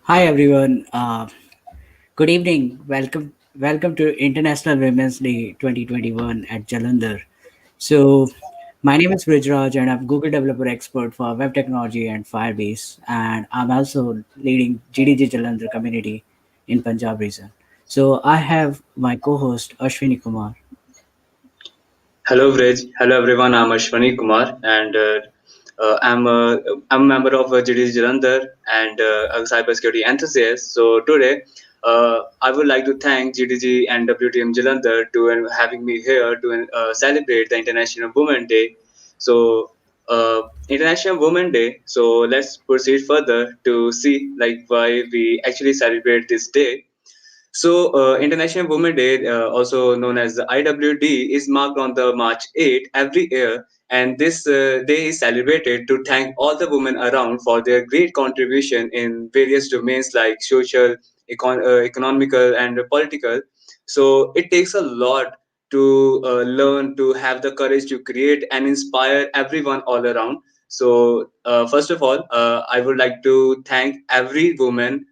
Hi everyone. Good evening. Welcome to International Women's Day 2021 at Jalandhar. So, my name is Brijraj and I'm Google developer expert for web technology and Firebase, and I'm also leading GDG Jalandhar community in Punjab region. So, I have my co-host Ashwini Kumar. Hello, Vrij. Hello, everyone. I'm Ashwani Kumar, and I'm a member of GDC Jalandhar and a cybersecurity enthusiast. So today, I would like to thank GDG and WTM Jalandhar to having me here to celebrate the International Women Day. So International Women Day. So let's proceed further to see like why we actually celebrate this day. International Women Day, also known as the IWD, is marked on the March 8th every year, and this day is celebrated to thank all the women around for their great contribution in various domains like social, economical, and political. So it takes a lot to learn to have the courage to create and inspire everyone all around. First of all, I would like to thank every woman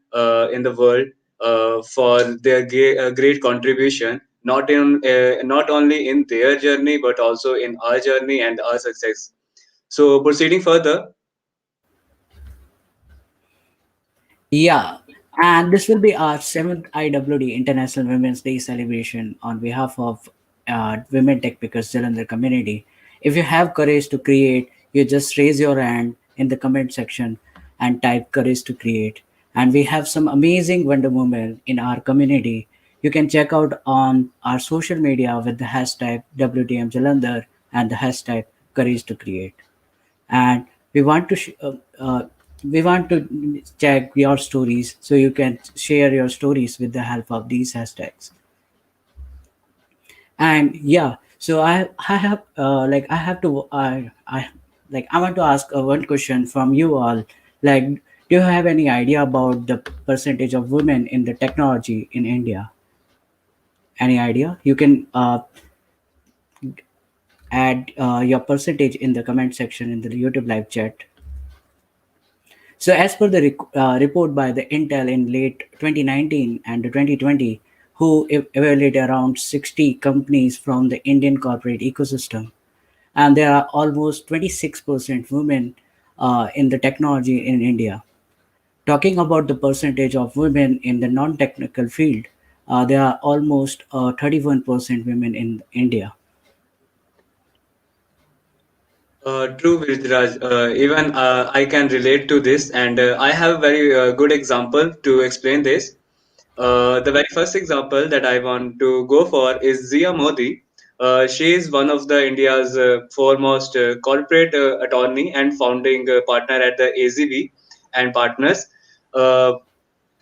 in the world for their great contribution, not only in their journey but also in our journey and our success. So proceeding further. Yeah, and this will be our seventh IWD International Women's Day celebration on behalf of Women Tech Pickers Jalandhar community. If you have courage to create, you just raise your hand in the comment section and type courage to create. And we have some amazing Wonder Women in our community. You can check out on our social media with the hashtag WTM Jalandhar and the hashtag courage to create, and we want to we want to check your stories, so you can share your stories with the help of these hashtags. And yeah, so I have I have to I want to ask one question from you all. Like, do you have any idea about the percentage of women in the technology in India? Any idea? You can add your percentage in the comment section in the YouTube live chat. So, as per the report by the Intel in late 2019 and 2020, who evaluated around 60 companies from the Indian corporate ecosystem, and there are almost 26% women in the technology in India. Talking about the percentage of women in the non-technical field, there are almost 31% women in India. True, Viraj. Even I can relate to this, and I have a very good example to explain this. The very first example that I want to go for is Zia Modi. She is one of the India's foremost corporate attorney and founding partner at the AZB and partners. Uh,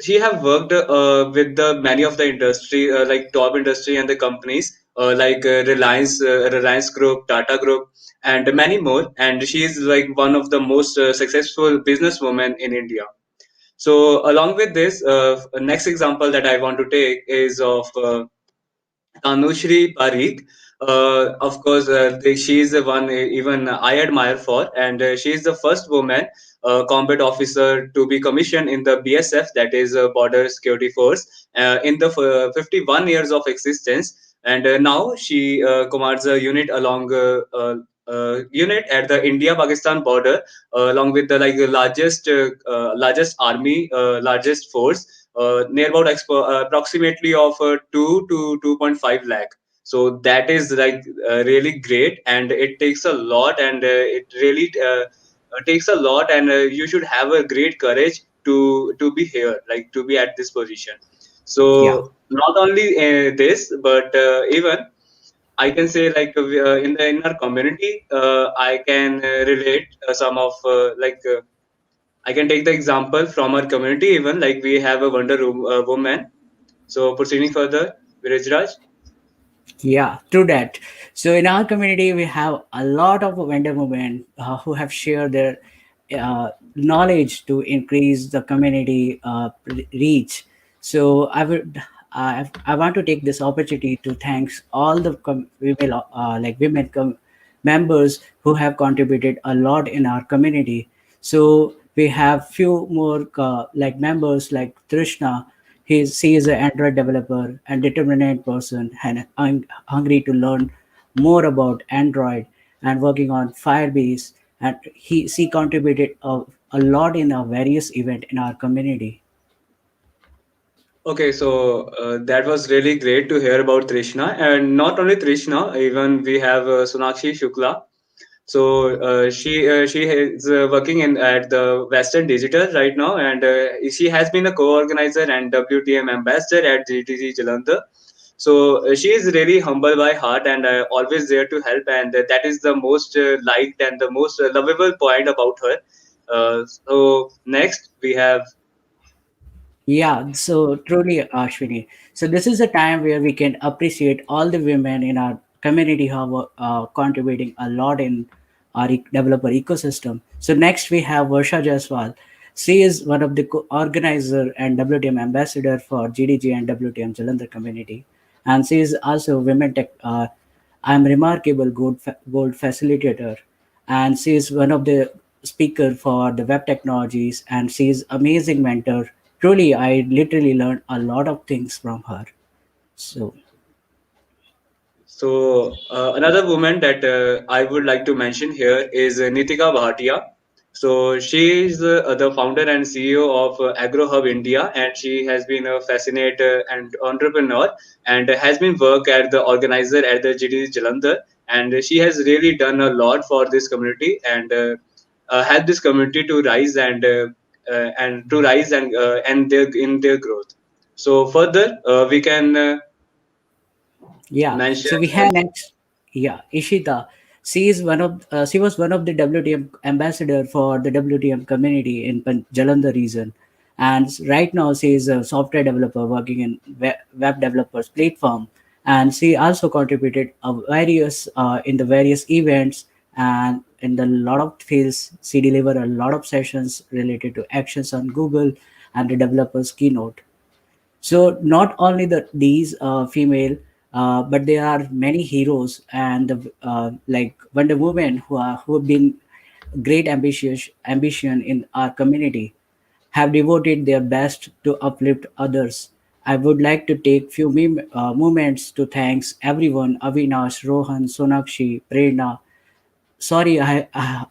she have worked with the many of the industry like top industry and the companies like Reliance Group, Tata Group, and many more. And she is like one of the most successful businesswomen in India. So along with this, next example that I want to take is of Tanushri Parikh. Of course, she is the one even I admire for, and she is the first woman combat officer to be commissioned in the BSF, that is Border Security Force, in the 51 years of existence. And now she commands a unit unit at the India-Pakistan border, along with the largest army, largest force, near about approximately of 2 to 2.5 lakh. So that is like really great, and it takes a lot, and it really takes a lot, and you should have a great courage to be here, like to be at this position. Yeah. So not only this, but even I can say like in our community, I can relate some of I can take the example from our community. Even like we have a Woman. So proceeding further, Viraj. Yeah, true that. So in our community, we have a lot of vendor women who have shared their knowledge to increase the community reach. So I want to take this opportunity to thanks all the women, members who have contributed a lot in our community. So We have few more like members like Trishna. She is an Android developer and determined person and hungry to learn more about Android and working on Firebase. And she contributed a lot in a various event in our community. Okay, so that was really great to hear about Trishna, and not only Trishna, even we have Sonakshi Shukla. So she is working in at the Western Digital right now, and she has been a co-organizer and WTM ambassador at GTG Jalandhar. So she is really humble by heart and always there to help, and that is the most liked and the most lovable point about her. So next we have. Yeah, so truly, Ashwini. So this is a time where we can appreciate all the women in our community who are contributing a lot in our developer ecosystem. So next we have Varsha Jaiswal. She is one of the organizer and WTM ambassador for GDG and WTM Jalandhar community, and she is also women tech. I'm remarkable gold facilitator, and she is one of the speaker for the web technologies, and she is amazing mentor. Truly, I literally learned a lot of things from her. So So another woman that I would like to mention here is Nitika Bhatia. So she is the founder and CEO of Agro Hub India, and she has been a fascinator and entrepreneur, and has been work at the organizer at the GD Jalandhar, and she has really done a lot for this community and helped this community to rise and to rise and their in their growth. So further, we can yeah, mention. so we have next, yeah, Ishita. She was one of the WTM ambassador for the WTM community in Jalandhar region, and right now she is a software developer working in web developers platform, and she also contributed various in the various events and in the lot of fields. She delivered a lot of sessions related to actions on Google and the developers keynote. So not only these female, but there are many heroes and like Wonder Woman who have been great ambitious ambition in our community, have devoted their best to uplift others. I would like to take few moments to thanks everyone: Avinash, Rohan, Sonakshi, Prerna. Sorry,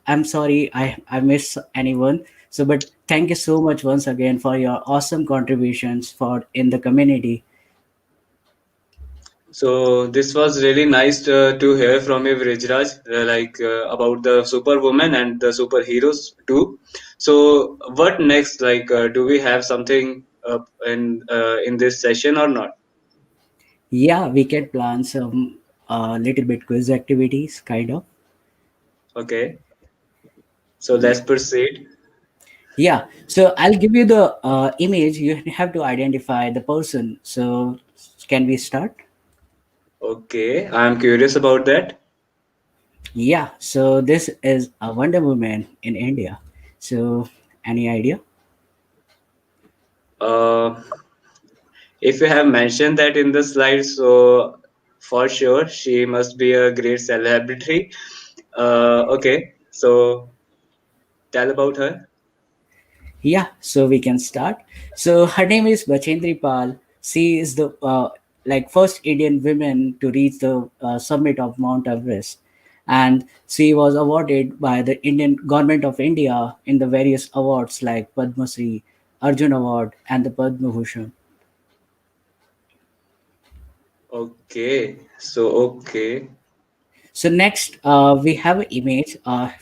I'm sorry I miss anyone. So, but thank you so much once again for your awesome contributions for in the community. So this was really nice to hear from you, Vrijraj, about the superwoman and the superheroes too. So what next? Do we have something in this session or not? Yeah, we can plan some little bit quiz activities, kind of. Okay, so let's Yeah. proceed. Yeah. So I'll give you the image. You have to identify the person. So can we start? Okay, I'm curious about that. Yeah. So this is a Wonder Woman in India. So any idea? Uh, if you have mentioned that in the slide, so for sure she must be a great celebrity. Okay, so tell about her. Yeah, so we can start. So her name is Bachendri Pal. She is the like first Indian woman to reach the summit of Mount Everest, and she was awarded by the Indian government of India in the various awards like Padma Shri, Arjun Award, and the Padma Bhushan. Okay. So next, we have an image.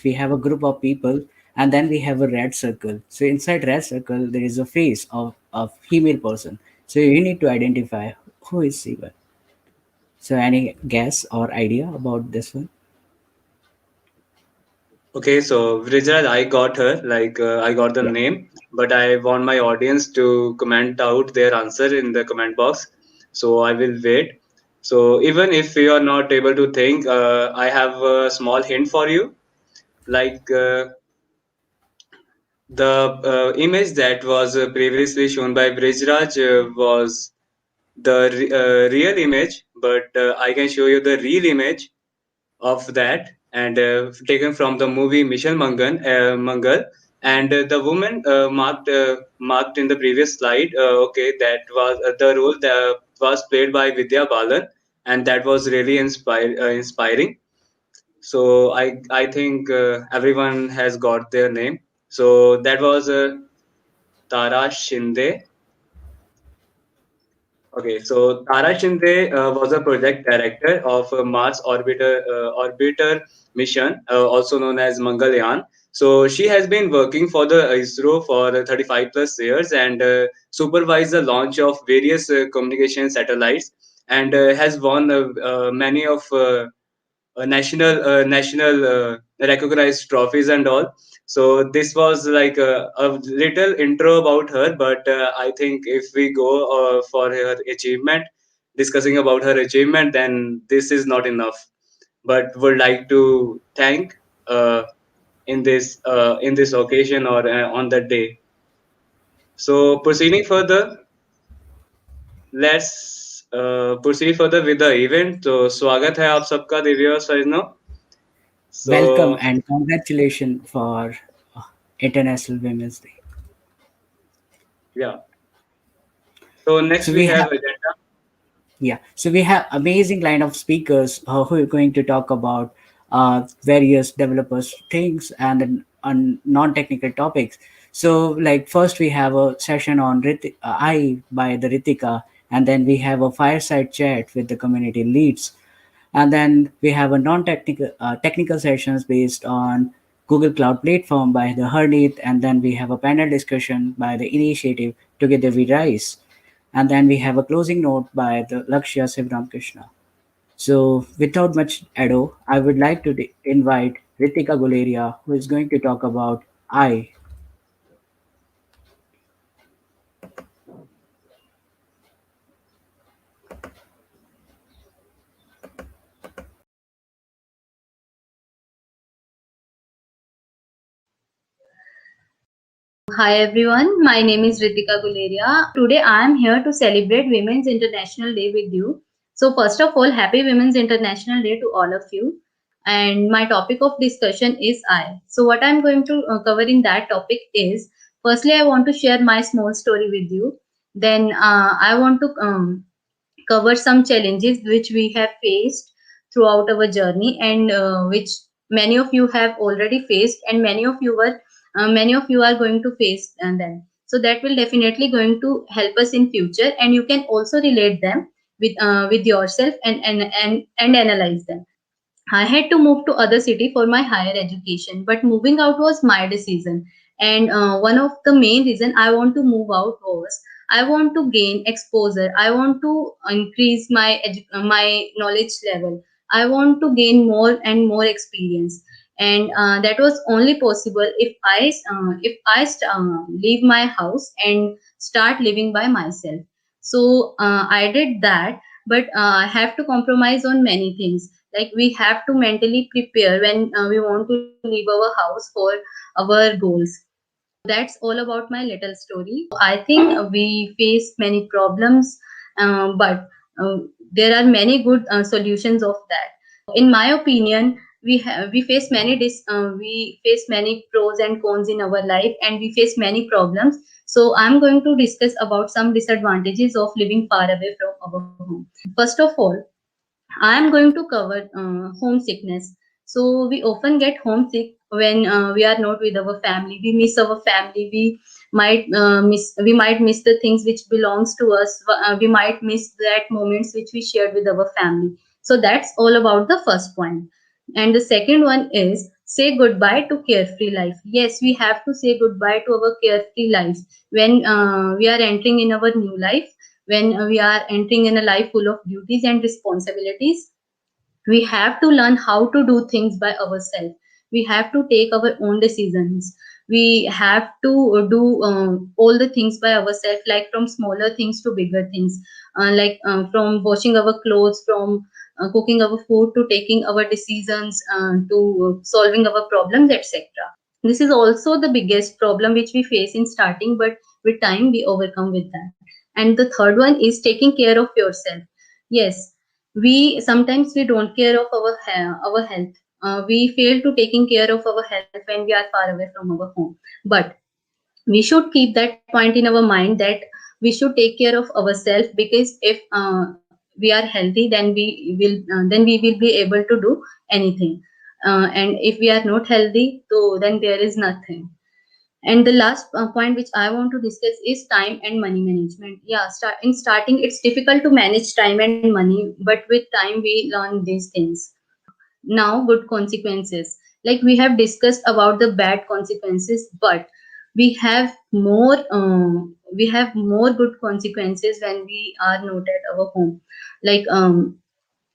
We have a group of people, and then we have a red circle. So inside red circle, there is a face of a female person. So you need to identify who is she. So any guess or idea about this one? Okay, so Vrijraj, I got her, I got the Yeah. name, but I want my audience to comment out their answer in the comment box. So I will wait. So even if you are not able to think, I have a small hint for you. Like the image that was previously shown by Vrijraj was the real image, but I can show you the real image of that and taken from the movie Mission Mangal. And the woman marked in the previous slide, okay, that was the role that was played by Vidya Balan, and that was really inspiring. So I think everyone has got their name. So that was Tara Shinde. Okay, so Tara Shinde was a project director of Mars orbiter mission, also known as Mangalyaan. So she has been working for the ISRO for 35 plus years and supervised the launch of various communication satellites, and has won many of national recognized trophies and all. So this was like a little intro about her, but I think if we go for her achievement, discussing about her achievement, then this is not enough. But would like to thank uh, in this occasion or on that day. So proceeding further, let's proceed further with the event. तो स्वागत है आप सबका दिव्या और सजना. So Welcome and congratulations for International Women's Day. yeah. So next So we we have have agenda. Yeah, so we have amazing line of speakers who are going to talk about various developers things and then on non-technical topics. So like first we have a session on I by the Ritika, and then we have a fireside chat with the community leads, and then we have a non-technical technical sessions based on Google Cloud Platform by the Hardit, and then we have a panel discussion by the initiative Together We Rise, and then we have a closing note by the Lakshya Sivram Krishna. So without much ado, I would like to invite Ritika Guleria, who is going to talk about I. Hi everyone, my name is Ritika Guleria. Today I am here to celebrate Women's International Day with you. So first of all, happy Women's International Day to all of you. And my topic of discussion is I. So what I'm going to cover in that topic is, firstly I want to share my small story with you. Then I want to cover some challenges which we have faced throughout our journey, and which many of you have already faced, and many of you are going to face and then, so that will definitely going to help us in future, and you can also relate them with yourself, and analyze them. I had to move to other city for my higher education, but moving out was my decision. And one of the main reason I want to move out was I want to gain exposure. I want to increase my knowledge level. I want to gain more and more experience. And that was only possible if I leave my house and start living by myself. So I did that, but I have to compromise on many things, like we have to mentally prepare when we want to leave our house for our goals. So that's all about my little story. I think we face many problems, but there are many good solutions of that. In my opinion, we face many pros and cons in our life, and we face many problems. So I'm going to discuss about some disadvantages of living far away from our home. First of all, I am going to cover homesickness. So we often get homesick when we are not with our family. We miss our family. We might miss the things which belongs to us. We might miss that moments which we shared with our family. So that's all about the first point. And the second one is say goodbye to carefree life. Yes, we have to say goodbye to our carefree lives when we are entering in our new life, when we are entering in a life full of duties and responsibilities. We have to learn how to do things by ourselves. We have to take our own decisions. We have to do all the things by ourselves, like from smaller things to bigger things, like from washing our clothes, from cooking our food, to taking our decisions, to solving our problems, etc. This is also the biggest problem which we face in starting, but with time we overcome with that. And the third one is taking care of yourself. Yes, we sometimes we don't care of our health. We fail to taking care of our health when we are far away from our home. But we should keep that point in our mind that we should take care of ourselves, because if we are healthy, then we will be able to do anything. And if we are not healthy, so then there is nothing. And the last point which I want to discuss is time and money management. Yeah, in starting, it's difficult to manage time and money, but with time we learn these things. Now, good consequences. Like we have discussed about the bad consequences, but we have more good consequences when we are not at our home. Like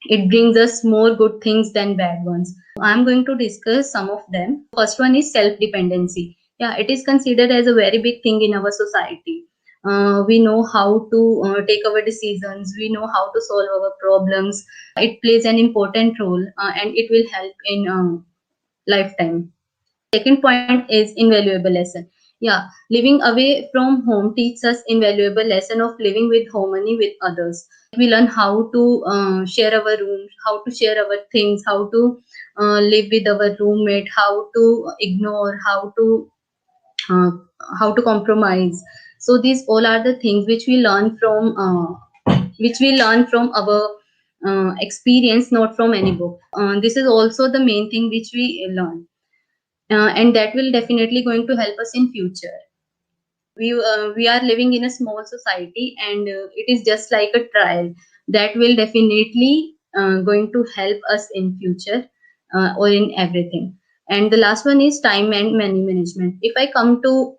it brings us more good things than bad ones. So I'm going to discuss some of them. First one is self-dependency. Yeah, it is considered as a very big thing in our society. We know how to take our decisions. We know how to solve our problems. It plays an important role, and it will help in lifetime. Second point is invaluable lesson. Yeah, living away from home teaches us invaluable lesson of living with harmony with others. We learn how to share our rooms, how to share our things, how to live with our roommate, how to ignore, uh, how to compromise. So these all are the things which we learn from our experience, not from any book. This is also the main thing which we learn, and that will definitely going to help us in future. We are living in a small society, and it is just like a trial that will definitely going to help us in future, or in everything. And the last one is time and money management. If I come to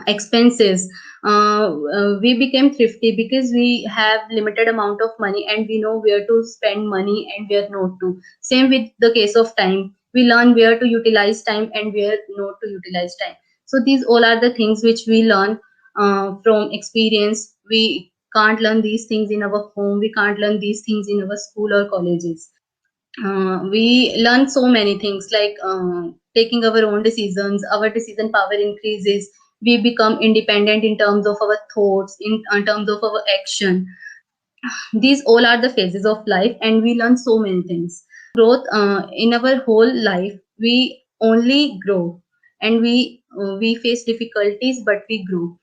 expenses, we became thrifty because we have limited amount of money and we know where to spend money and where not to. Same with the case of time, we learn where to utilize time and where not to utilize time. So these all are the things which we learn from experience. We can't learn these things in our home, we can't learn these things in our school or colleges. We learn so many things, like taking our own decisions. Our decision power increases. We become independent in terms of our thoughts, in terms of our action. These all are the phases of life, and we learn so many things. Growth, in our whole life, we only grow, and we face difficulties, but we grow.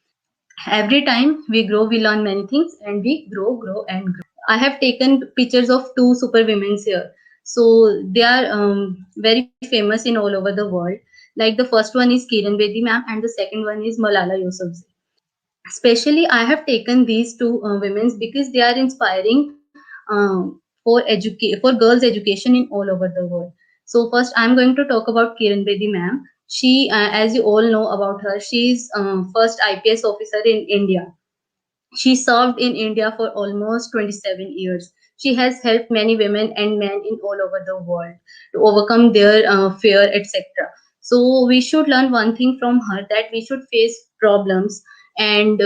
Every time we grow, we learn many things, and we grow and grow. I have taken pictures of two super women here. So they are very famous in all over the world. Like the first one is Kiran Bedi ma'am, and the second one is Malala Yousafzai. Especially, I have taken these two women because they are inspiring for girls' education in all over the world. So first, I'm going to talk about Kiran Bedi ma'am. She, as you all know about her, she is first IPS officer in India. She served in India for almost 27 years. She has helped many women and men in all over the world to overcome their fear, etc. So we should learn one thing from her, that we should face problems, and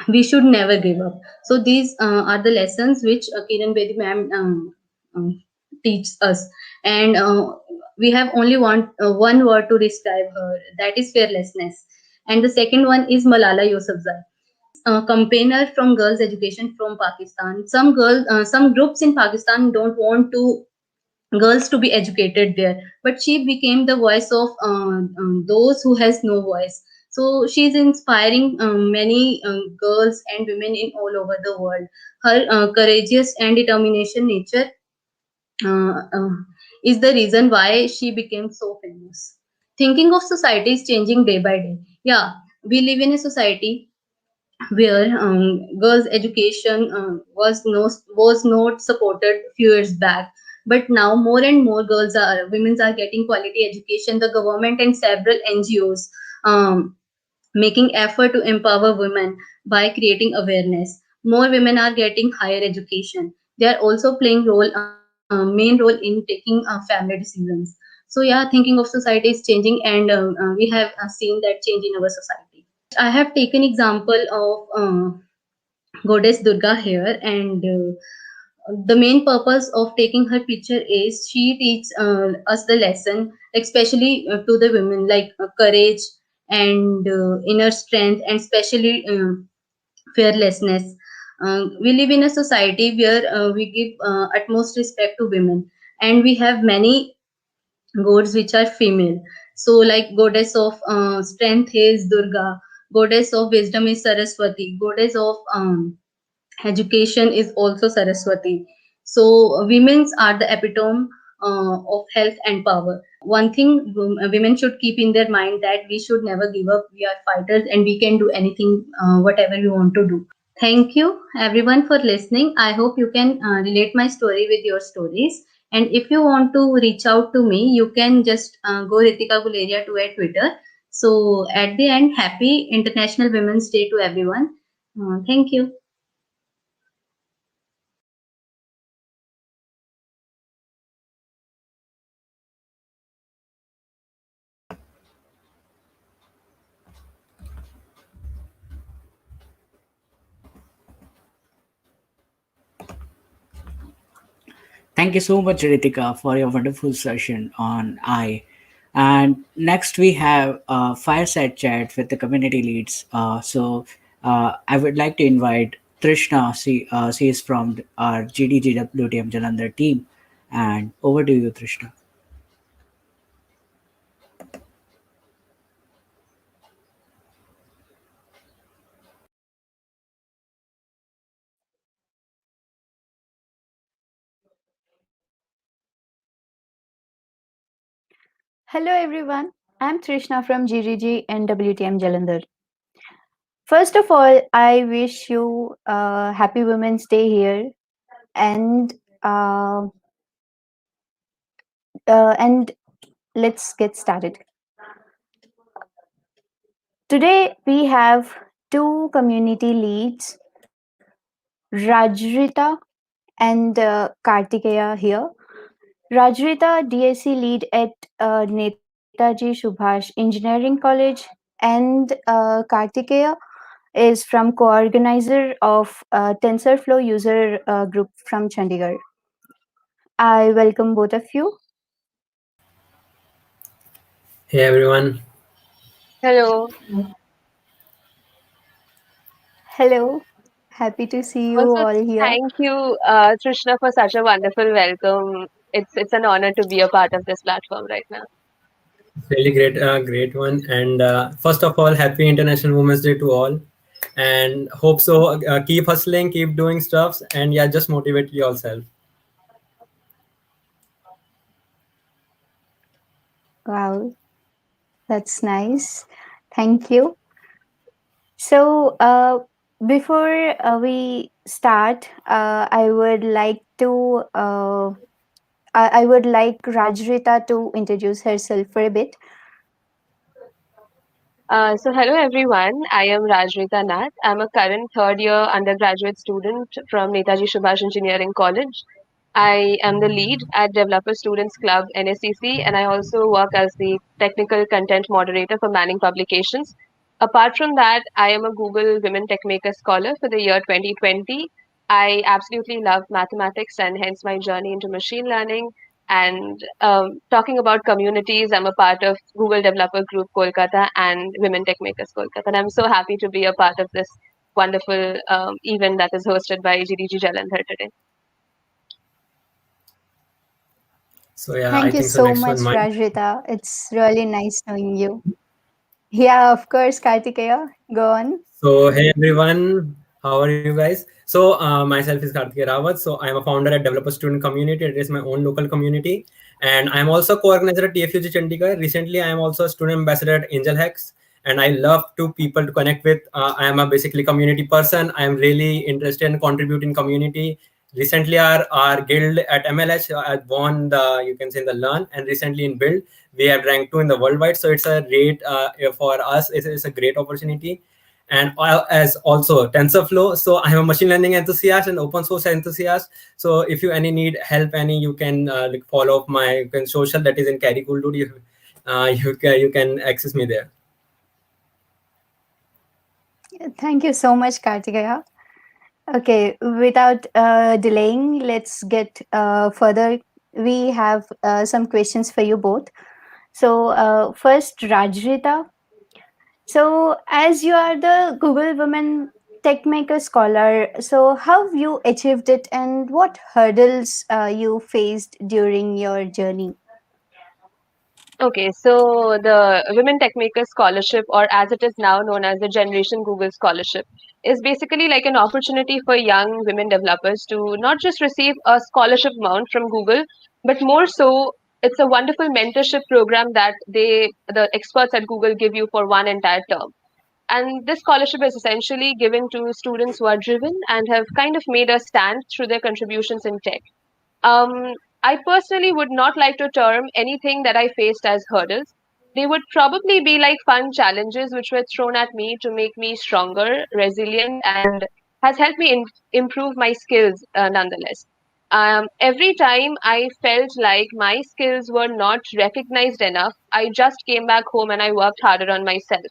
we should never give up. So these are the lessons which Kiran Bedi ma'am teaches us. And we have only one word to describe her, that is fearlessness. And the second one is Malala Yousafzai. She is a campaigner from girls' education from Pakistan. Some groups in Pakistan don't want to girls to be educated there, but she became the voice of those who has no voice. So she is inspiring many girls and women in all over the world. Her courageous and determination nature uh, uh, is the reason why she became so famous. Thinking of society is changing day by day. Yeah, we live in a society where girls' education was not supported few years back, but now more and more women are getting quality education. The government and several NGOs making effort to empower women by creating awareness. More women are getting higher education. They are also playing main role in taking family decisions. So yeah, thinking of society is changing, and we have seen that change in our society. Next, I have taken example of goddess Durga here, and the main purpose of taking her picture is she teaches us the lesson, especially to the women, like courage and inner strength, and especially fearlessness. We live in a society where we give utmost respect to women. and we have many gods which are female. So like goddess of strength is Durga, goddess of wisdom is Saraswati, goddess of education is also Saraswati. So women's are the epitome of health and power. One thing women should keep in their mind, that we should never give up. We are fighters and we can do anything, whatever we want to do. Thank you everyone for listening. I hope you can relate my story with your stories. And if you want to reach out to me, you can just go Ritika Guleria to at Twitter. So at the end, happy International Women's Day to everyone. Thank you. Thank you so much, Ritika, for your wonderful session on I. And next we have a fireside chat with the community leads. I would like to invite Trishna. She is from our GDGWTM Jalandhar team. And over to you, Trishna. Hello everyone, I'm Trishna from GGG and WTM Jalandhar. First of all, I wish you a happy Women's Day here, and uh, and let's get started. Today we have two community leads, Rajrita and Kartikeya here. Rajrita, DSC lead at Netaji Subhash Engineering College, and Kartikeya is from co-organizer of TensorFlow user group from Chandigarh. I welcome both of you. Hey everyone. Hello. Hello, happy to see you Also, all here. thank you, Trishna, for such a wonderful welcome. It's an honor to be a part of this platform right now. Really great one. And first of all, happy International Women's Day to all. And hope so. Keep hustling, keep doing stuffs, and yeah, just motivate yourself. Wow, that's nice. Thank you. So, before we start, I would like Rajrita to introduce herself for a bit. Hello everyone. I am Rajrita Nath. I'm a current third year undergraduate student from Netaji Subhash Engineering College. I am the lead at Developer Students Club NSCC, and I also work as the technical content moderator for Manning Publications. Apart from that, I am a Google Women Techmaker Scholar for the year 2020. I absolutely love mathematics and hence my journey into machine learning. And talking about communities, I'm a part of Google Developer Group Kolkata and Women Techmakers Kolkata. And I'm so happy to be a part of this wonderful event that is hosted by GDG Jalandhar today. So yeah, I Thank you think so. so Next much, one, mine. Rajrita. It's really nice knowing you. Yeah, of course, Kartikeya. Go on. So hey everyone, how are you guys? So myself is Karthik Rawat. So I am a founder at Developer Student Community. It is my own local community, and I am also co-organizer at TFUG Chandigarh. Recently, I am also a student ambassador at Angel Hacks, and I love to people to connect with. I am a basically community person. I am really interested in contributing community. Recently, our guild at MLH won the, you can say, the Learn, and recently in Build we have ranked 2 in the worldwide. So it's a great for us. It's a great opportunity, and as also TensorFlow. So I'm a machine learning enthusiast and open source enthusiast. So if you any need help, any you can follow up my social that is in Carry Cool Dude. You can access me there. Thank you so much, Kartikeya. Okay, without delaying, let's get further. We have some questions for you both. So, first, Rajrita. So, as you are the Google Women tech maker scholar. So, how you achieved it, and what hurdles you faced during your journey? Okay, so the Women Techmaker Scholarship, or as it is now known as the Generation Google Scholarship, is basically like an opportunity for young women developers to not just receive a scholarship amount from Google, but more so, it's a wonderful mentorship program that the experts at Google, give you for one entire term. And this scholarship is essentially given to students who are driven and have kind of made a stand through their contributions in tech. Um, I personally would not like to term anything that I faced as hurdles. They would probably be like fun challenges which were thrown at me to make me stronger, resilient, and has helped me improve my skills nonetheless. Every time I felt like my skills were not recognized enough, I just came back home and I worked harder on myself.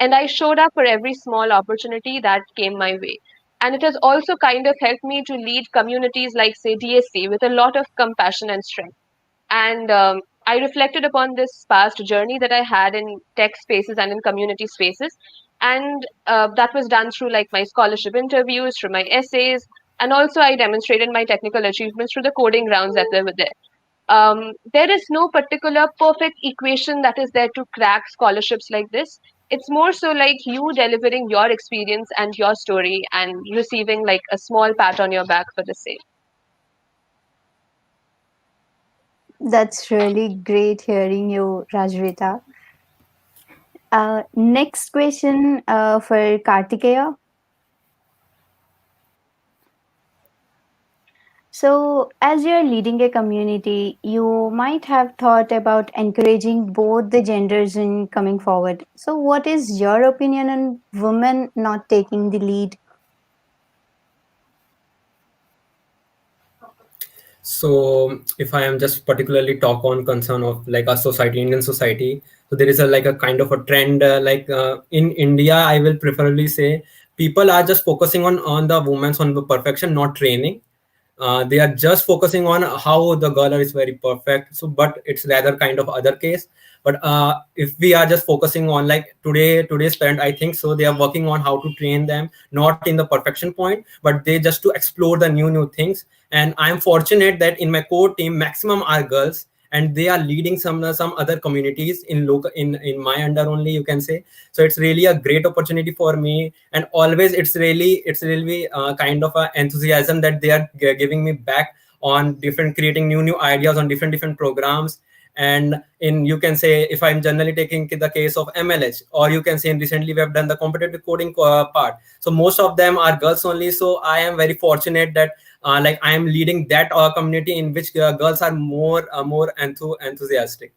And I showed up for every small opportunity that came my way. And it has also kind of helped me to lead communities like, say, DSC with a lot of compassion and strength. And I reflected upon this past journey that I had in tech spaces and in community spaces. And that was done through like my scholarship interviews, through my essays, and also I demonstrated my technical achievements through the coding rounds that were there. There is no particular perfect equation that is there to crack scholarships like this. It's more so like you delivering your experience and your story and receiving like a small pat on your back for the same. That's really great hearing you, Rajrita. Next question for Kartikeya. So, as you're leading a community, you might have thought about encouraging both the genders in coming forward. So, what is your opinion on women not taking the lead? So if I am just particularly talk on concern of like a society, Indian society, so there is a like a kind of a trend in India, I will preferably say people are just focusing on the women's on the perfection, not training. They are just focusing on how the girl is very perfect, so but it's rather kind of other case. But if we are just focusing on like today's parent, I think so they are working on how to train them, not in the perfection point, but they just to explore the new things. And I'm fortunate that in my core team maximum are girls, and they are leading some other communities in local in my under only, you can say. So it's really a great opportunity for me, and always it's really kind of a enthusiasm that they are giving me back on different creating new ideas on different programs. And in, you can say, if I'm generally taking the case of MLH, or you can say in recently we have done the competitive coding part, so most of them are girls only. So I am very fortunate that like I am leading that community in which girls are more enthusiastic.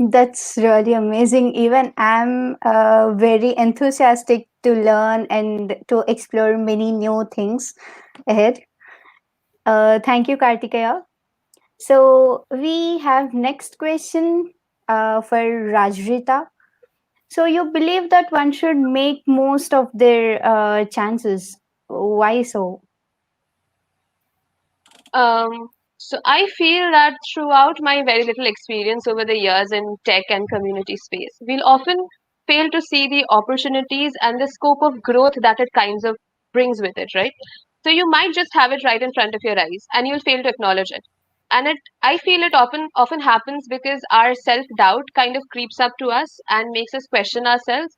That's really amazing. Even I'm very enthusiastic to learn and to explore many new things ahead. Thank you, Kartikeya. So we have next question for Rajrita. So you believe that one should make most of their chances. Why so? Um, so I feel that throughout my very little experience over the years in tech and community space, we'll often fail to see the opportunities and the scope of growth that it kinds of brings with it, right? So you might just have it right in front of your eyes and you'll fail to acknowledge it. And I feel it often happens because our self-doubt kind of creeps up to us and makes us question ourselves.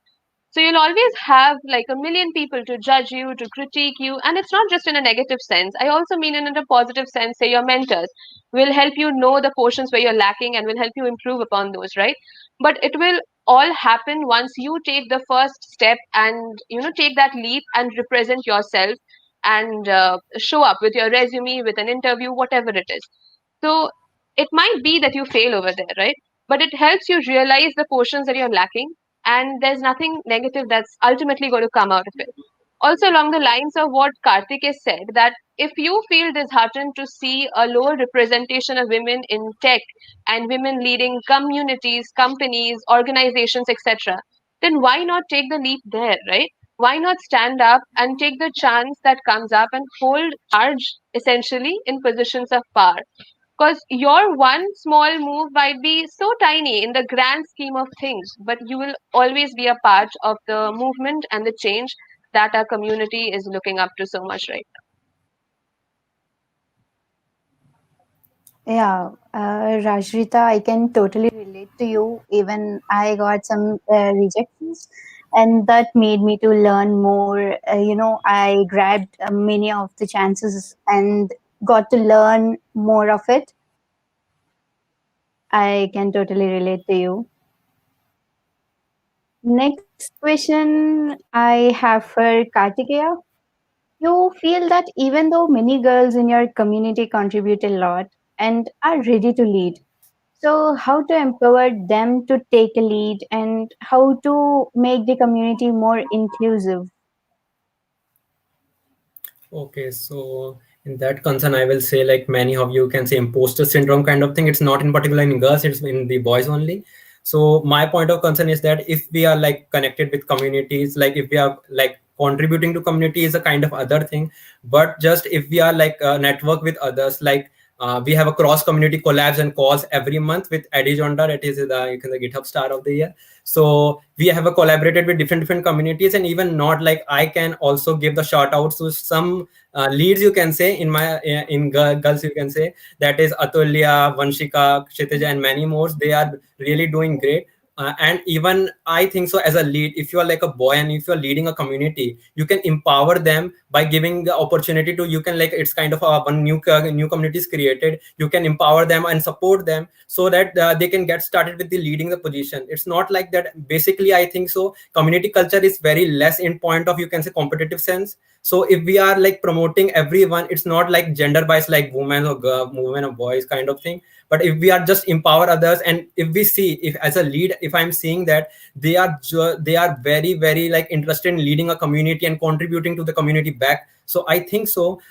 So you'll always have like a million people to judge you, to critique you, and it's not just in a negative sense. I also mean in a positive sense. Say your mentors will help you know the portions where you're lacking and will help you improve upon those, right? But it will all happen once you take the first step and take that leap and represent yourself and show up with your resume, with an interview, whatever it is. So it might be that you fail over there, right? But it helps you realize the portions that you're lacking, and there's nothing negative that's ultimately going to come out of it. Also, along the lines of what Karthik has said, that if you feel disheartened to see a lower representation of women in tech and women leading communities, companies, organizations, etc., then why not take the leap there, right? Why not stand up and take the chance that comes up and hold charge essentially in positions of power? Because your one small move might be so tiny in the grand scheme of things, but you will always be a part of the movement and the change that our community is looking up to so much right Yeah, Rajrita, I can totally relate to you. Even I got some rejections, and that made me to learn more. I grabbed many of the chances and got to learn more of it. I can totally relate to you. Next question I have for Kartikeya. You feel that even though many girls in your community contribute a lot and are ready to lead, so how to empower them to take a lead and how to make the community more inclusive? Okay, so in that concern, I will say like many of you can say imposter syndrome kind of thing. It's not in particular in girls, it's in the boys only. So my point of concern is that if we are like connected with communities, like if we are like contributing to community is a kind of other thing, but just if we are like network with others, like we have a cross community collabs and calls every month with Eddie Jondar. It is the you can the GitHub Star of the Year. So we have a collaborated with different communities, and even not like I can also give the shout outs to some leads you can say in my in girls you can say that is Atulya, Vanshika, Kshitija, and many more. They are really doing great. And even I think so as a lead, if you are like a boy and if you are leading a community, you can empower them by giving the opportunity to you can like it's kind of a one new community is created. You can empower them and support them so that they can get started with the leading the position. It's not like that. Basically, I think so. Community culture is very less in point of you can say competitive sense. So if we are like promoting everyone, it's not like gender bias like women or women or boys kind of thing. But if we are just empower others, and if we see if as a lead, if I'm seeing that they are very like interested in leading a community and contributing to the community back. So I think so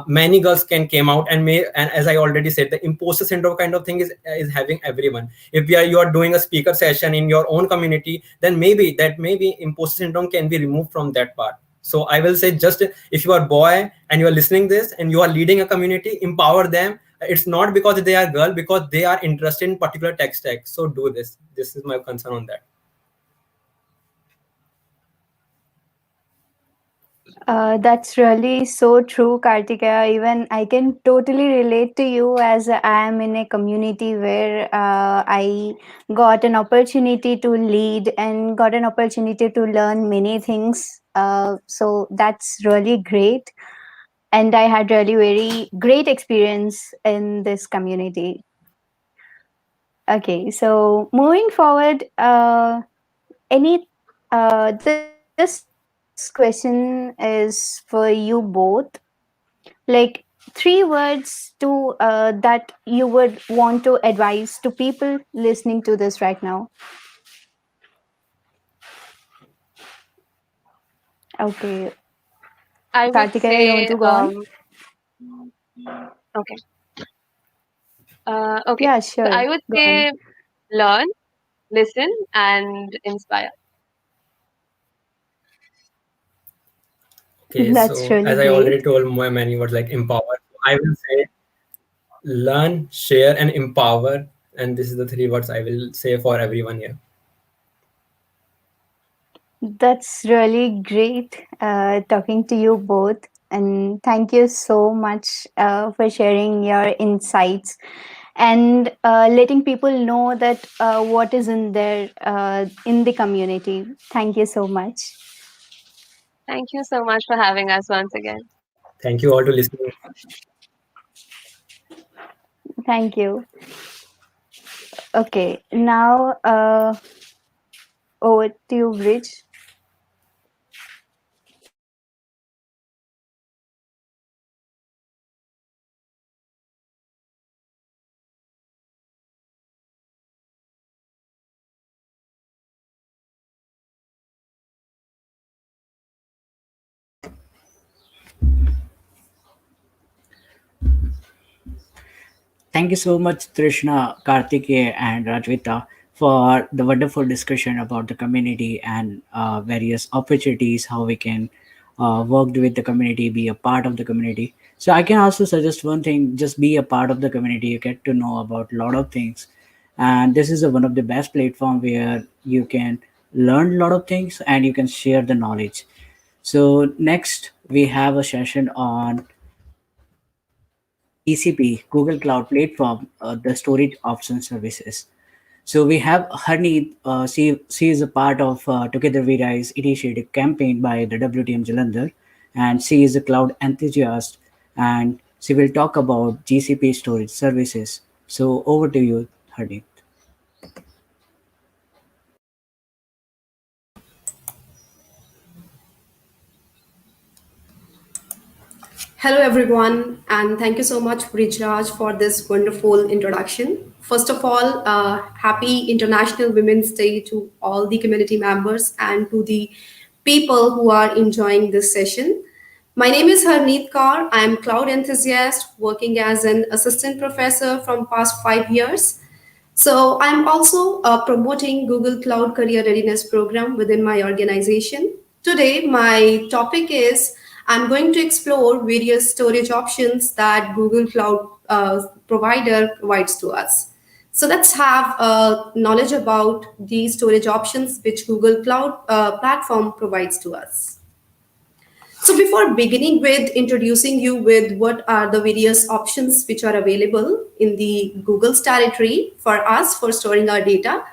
many girls can came out and may, and as I already said, the imposter syndrome kind of thing is having everyone. If you are doing a speaker session in your own community, then maybe imposter syndrome can be removed from that part. So I will say, just if you are boy and you are listening this and you are leading a community, empower them. It's not because they are girl, because they are interested in particular tech stack. So do this is my concern on that. That's really so true, Kartika. Even I can totally relate to you as I am in a community where I got an opportunity to lead and got an opportunity to learn many things. So that's really great. And I had really very great experience in this community. Okay, so moving forward, any this question is for you both. Like three words to that you would want to advise to people listening to this right now. Okay, I would Kartika, you want say, to go on? okay, okay. Yeah, So I sure. would Go on. say learn, listen, and inspire. Okay, That's so really as I already great. told, many words like empower. I will say learn, share, and empower. And this is the three words I will say for everyone here. That's really great talking to you both. And thank you so much for sharing your insights and letting people know that what is in there in the community. Thank you so much. Thank you so much for having us once again. Thank you all to listening. Thank you. Okay, now over to you, Bridge. Thank you so much, Trishna, Kartikeya, and Rajvita, for the wonderful discussion about the community and various opportunities, how we can work with the community, be a part of the community. So I can also suggest one thing: just be a part of the community. You get to know about a lot of things, and this is one of the best platform where you can learn a lot of things and you can share the knowledge. So next we have a session on GCP, Google Cloud Platform, the storage option services. So we have Harneet. She is a part of Together We Rise initiative campaign by the WTM Jalandhar, and she is a cloud enthusiast, and she will talk about GCP storage services. So over to you, Harneet. Hello, everyone, and thank you so much, Brijraj, for this wonderful introduction. First of all, happy International Women's Day to all the community members and to the people who are enjoying this session. My name is Harneet Kaur. I am cloud enthusiast working as an assistant professor from past 5 years. So I'm also promoting Google Cloud Career Readiness Program within my organization. Today, my topic is I'm going to explore various storage options that Google Cloud provider provides to us. So let's have knowledge about the storage options which Google Cloud platform provides to us. So before beginning with introducing you with what are the various options which are available in the Google's territory for us for storing our data,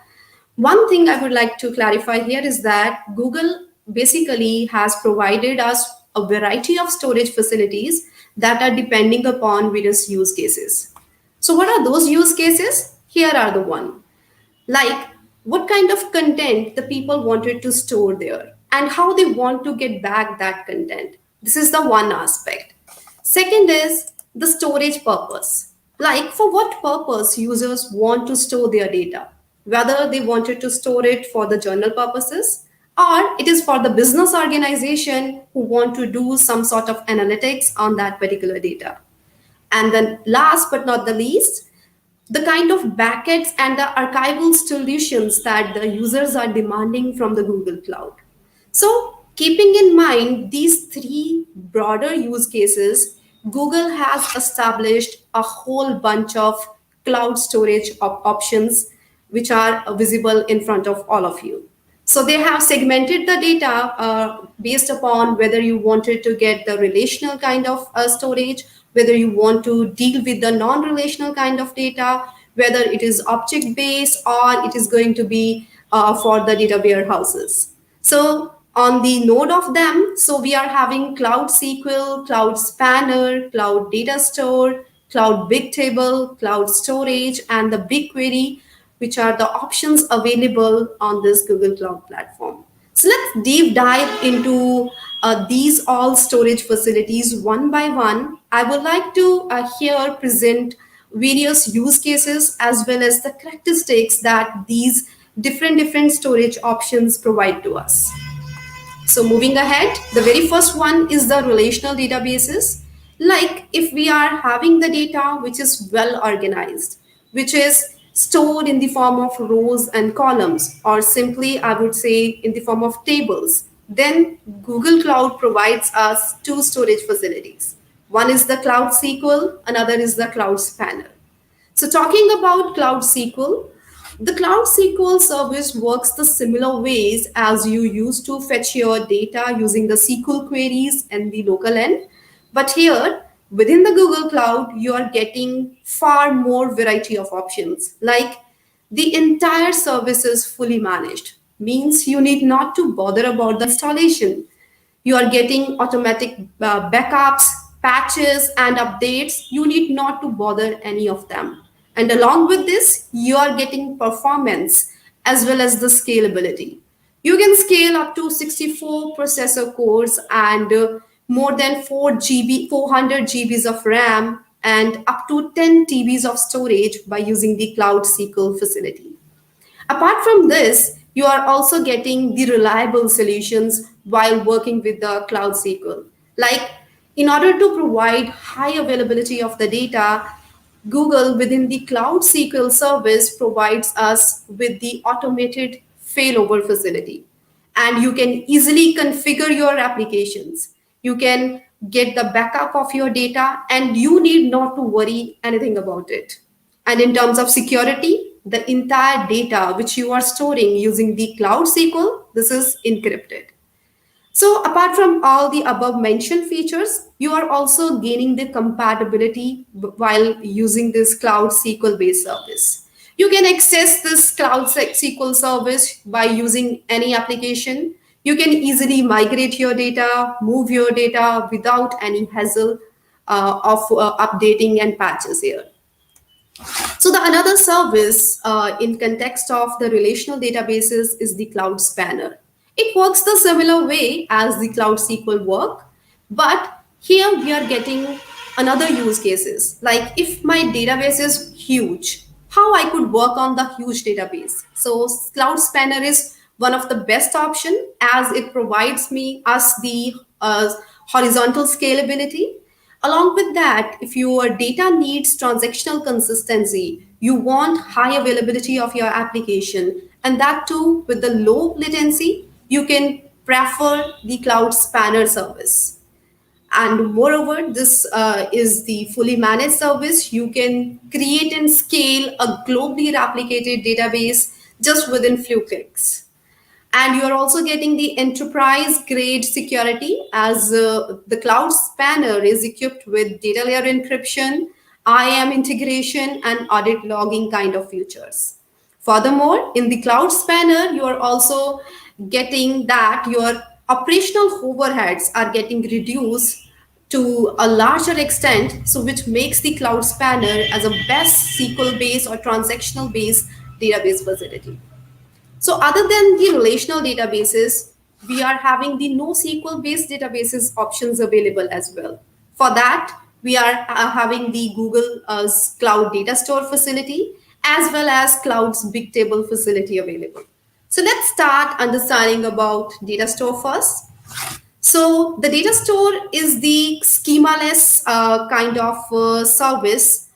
one thing I would like to clarify here is that Google basically has provided us a variety of storage facilities that are depending upon various use cases. So what are those use cases? Here are the one, like what kind of content the people wanted to store there and how they want to get back that content. This is the one aspect. Second is the storage purpose, like for what purpose users want to store their data, whether they wanted to store it for the journal purposes or it is for the business organization who want to do some sort of analytics on that particular data. And then last but not the least, the kind of backends and the archival solutions that the users are demanding from the Google Cloud. So, keeping in mind these three broader use cases, Google has established a whole bunch of cloud storage options which are visible in front of all of you. So they have segmented the data based upon whether you wanted to get the relational kind of storage, whether you want to deal with the non-relational kind of data, whether it is object-based or it is going to be for the data warehouses. So on the node of them, so we are having Cloud SQL, Cloud Spanner, Cloud Data Store, Cloud Bigtable, Cloud Storage, and the BigQuery, which are the options available on this Google Cloud platform. So let's deep dive into these all storage facilities one by one. I would like to here present various use cases as well as the characteristics that these different storage options provide to us. So moving ahead, the very first one is the relational databases. Like if we are having the data which is well organized, which is stored in the form of rows and columns, or simply I would say in the form of tables, then Google Cloud provides us two storage facilities. One is the Cloud SQL, another is the Cloud Spanner. So talking about Cloud SQL, the Cloud SQL service works the similar ways as you used to fetch your data using the SQL queries and the local end. But here, within the Google Cloud, you are getting far more variety of options. Like the entire service is fully managed, means you need not to bother about the installation. You are getting automatic backups, patches, and updates. You need not to bother any of them. And along with this, you are getting performance as well as the scalability. You can scale up to 64 processor cores and more than 400 GBs of RAM and up to 10 TBs of storage by using the Cloud SQL facility. Apart from this, you are also getting the reliable solutions while working with the Cloud SQL. Like in order to provide high availability of the data, Google within the Cloud SQL service provides us with the automated failover facility. And you can easily configure your applications. You can get the backup of your data, and you need not to worry anything about it. And in terms of security, the entire data which you are storing using the cloud SQL, this is encrypted. So apart from all the above mentioned features, you are also gaining the compatibility while using this cloud SQL based service. You can access this cloud SQL service by using any application. You can easily migrate your data, move your data without any hassle of updating and patches here. So the another service in context of the relational databases is the Cloud Spanner. It works the similar way as the Cloud SQL work, but here we are getting another use cases. Like if my database is huge, how I could work on the huge database. So Cloud Spanner is one of the best option as it provides me us the horizontal scalability. Along with that, if your data needs transactional consistency, you want high availability of your application, and that too with the low latency, you can prefer the Cloud Spanner service. And moreover, this is the fully managed service. You can create and scale a globally replicated database just within few clicks. And you're also getting the enterprise grade security as the Cloud Spanner is equipped with data layer encryption, IAM integration, and audit logging kind of features. Furthermore, in the Cloud Spanner, you are also getting that your operational overheads are getting reduced to a larger extent, so which makes the Cloud Spanner as a best SQL based or transactional based database facility. So other than the relational databases, we are having the NoSQL based databases options available as well. For that, we are having the Google's Cloud Data Store facility as well as Cloud's Big Table facility available. So let's start understanding about data store first. So the data store is the schemaless kind of service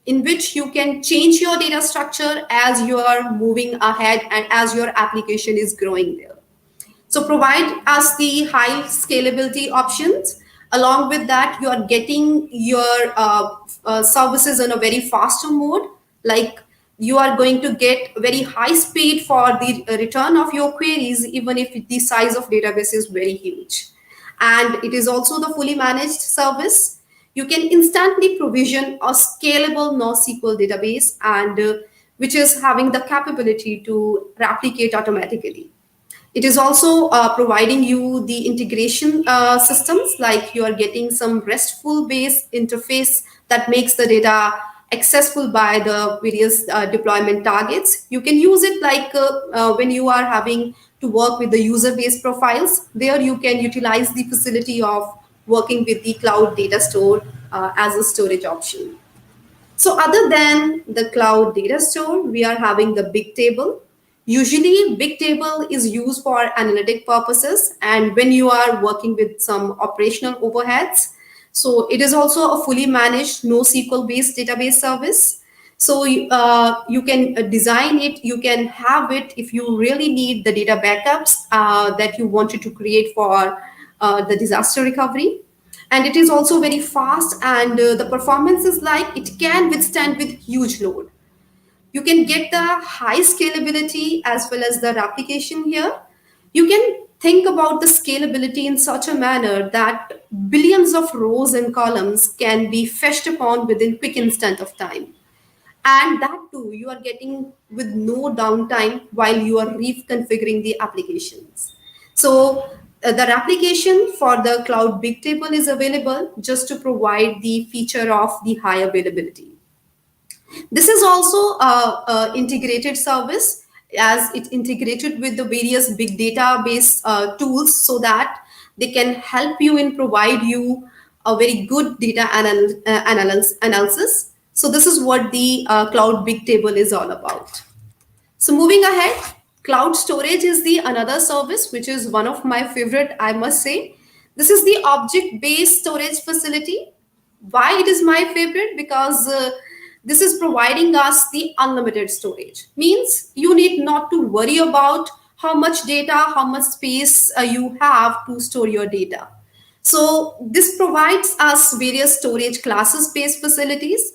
in which you can change your data structure as you are moving ahead and as your application is growing there. So provide us the high scalability options. Along with that, you are getting your services in a very faster mode. Like you are going to get very high speed for the return of your queries, even if the size of database is very huge. And it is also the fully managed service. You can instantly provision a scalable NoSQL database and which is having the capability to replicate automatically. It is also providing you the integration systems, like you are getting some RESTful based interface that makes the data accessible by the various deployment targets. You can use it like when you are having to work with the user based profiles. There you can utilize the facility of working with the cloud data store as a storage option. So other than the cloud data store, we are having the big table. Usually big table is used for analytic purposes and when you are working with some operational overheads. So it is also a fully managed NoSQL based database service. So you can design it, you can have it if you really need the data backups that you wanted to create for the disaster recovery. And it is also very fast and the performance is like it can withstand with huge load. You can get the high scalability as well as the replication here. You can think about the scalability in such a manner that billions of rows and columns can be fetched upon within quick instant of time. And that too, you are getting with no downtime while you are reconfiguring the applications. So the application for the cloud big table is available just to provide the feature of the high availability. This is also a integrated service as it integrated with the various big database tools so that they can help you and provide you a very good data analysis. So this is what the cloud big table is all about. So moving ahead, cloud storage is the another service, which is one of my favorite, I must say. This is the object-based storage facility. Why it is my favorite? Because this is providing us the unlimited storage. Means you need not to worry about how much data, how much space you have to store your data. So this provides us various storage classes based facilities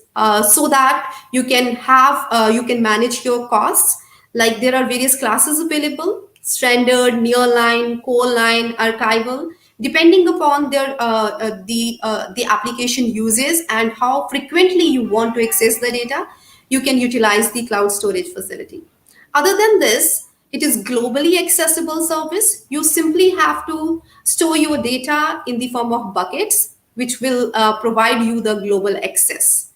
so that you can manage your costs. Like there are various classes available: standard, nearline, core line, archival, depending upon the application uses and how frequently you want to access the data. You can utilize the cloud storage facility. Other than this, it is globally accessible service. You simply have to store your data in the form of buckets, which will provide you the global access.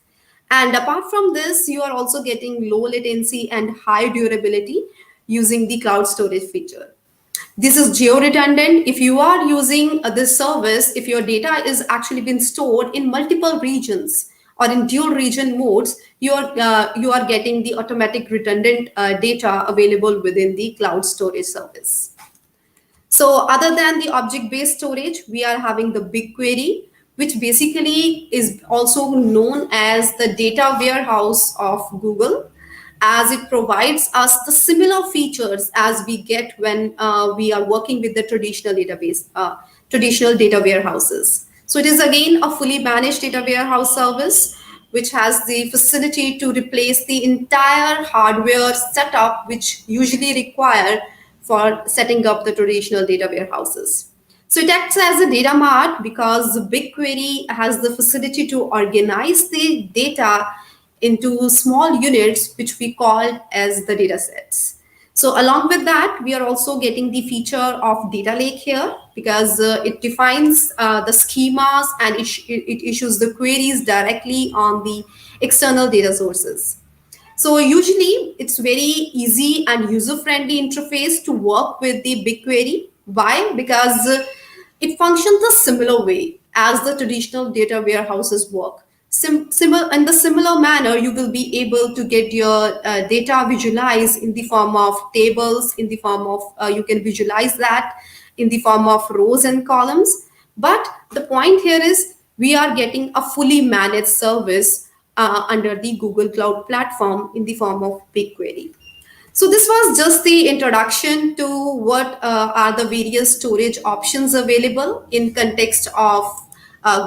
And apart from this, you are also getting low latency and high durability using the cloud storage feature. This is geo-redundant. If you are using this service, if your data is actually been stored in multiple regions or in dual region modes, you are getting the automatic redundant data available within the cloud storage service. So other than the object-based storage, we are having the BigQuery, which basically is also known as the data warehouse of Google, as it provides us the similar features as we get when we are working with the traditional data warehouses. So it is again a fully managed data warehouse service, which has the facility to replace the entire hardware setup, which usually require for setting up the traditional data warehouses. So it acts as a data mart because BigQuery has the facility to organize the data into small units, which we call as the data sets. So along with that, we are also getting the feature of data lake here because it defines the schemas and it issues the queries directly on the external data sources. So usually it's very easy and user-friendly interface to work with the BigQuery. Why? Because it functions a similar way as the traditional data warehouses work. In the similar manner, you will be able to get your data visualized in the form of tables, in the form of, you can visualize that in the form of rows and columns. But the point here is we are getting a fully managed service under the Google Cloud Platform in the form of BigQuery. So this was just the introduction to what are the various storage options available in context of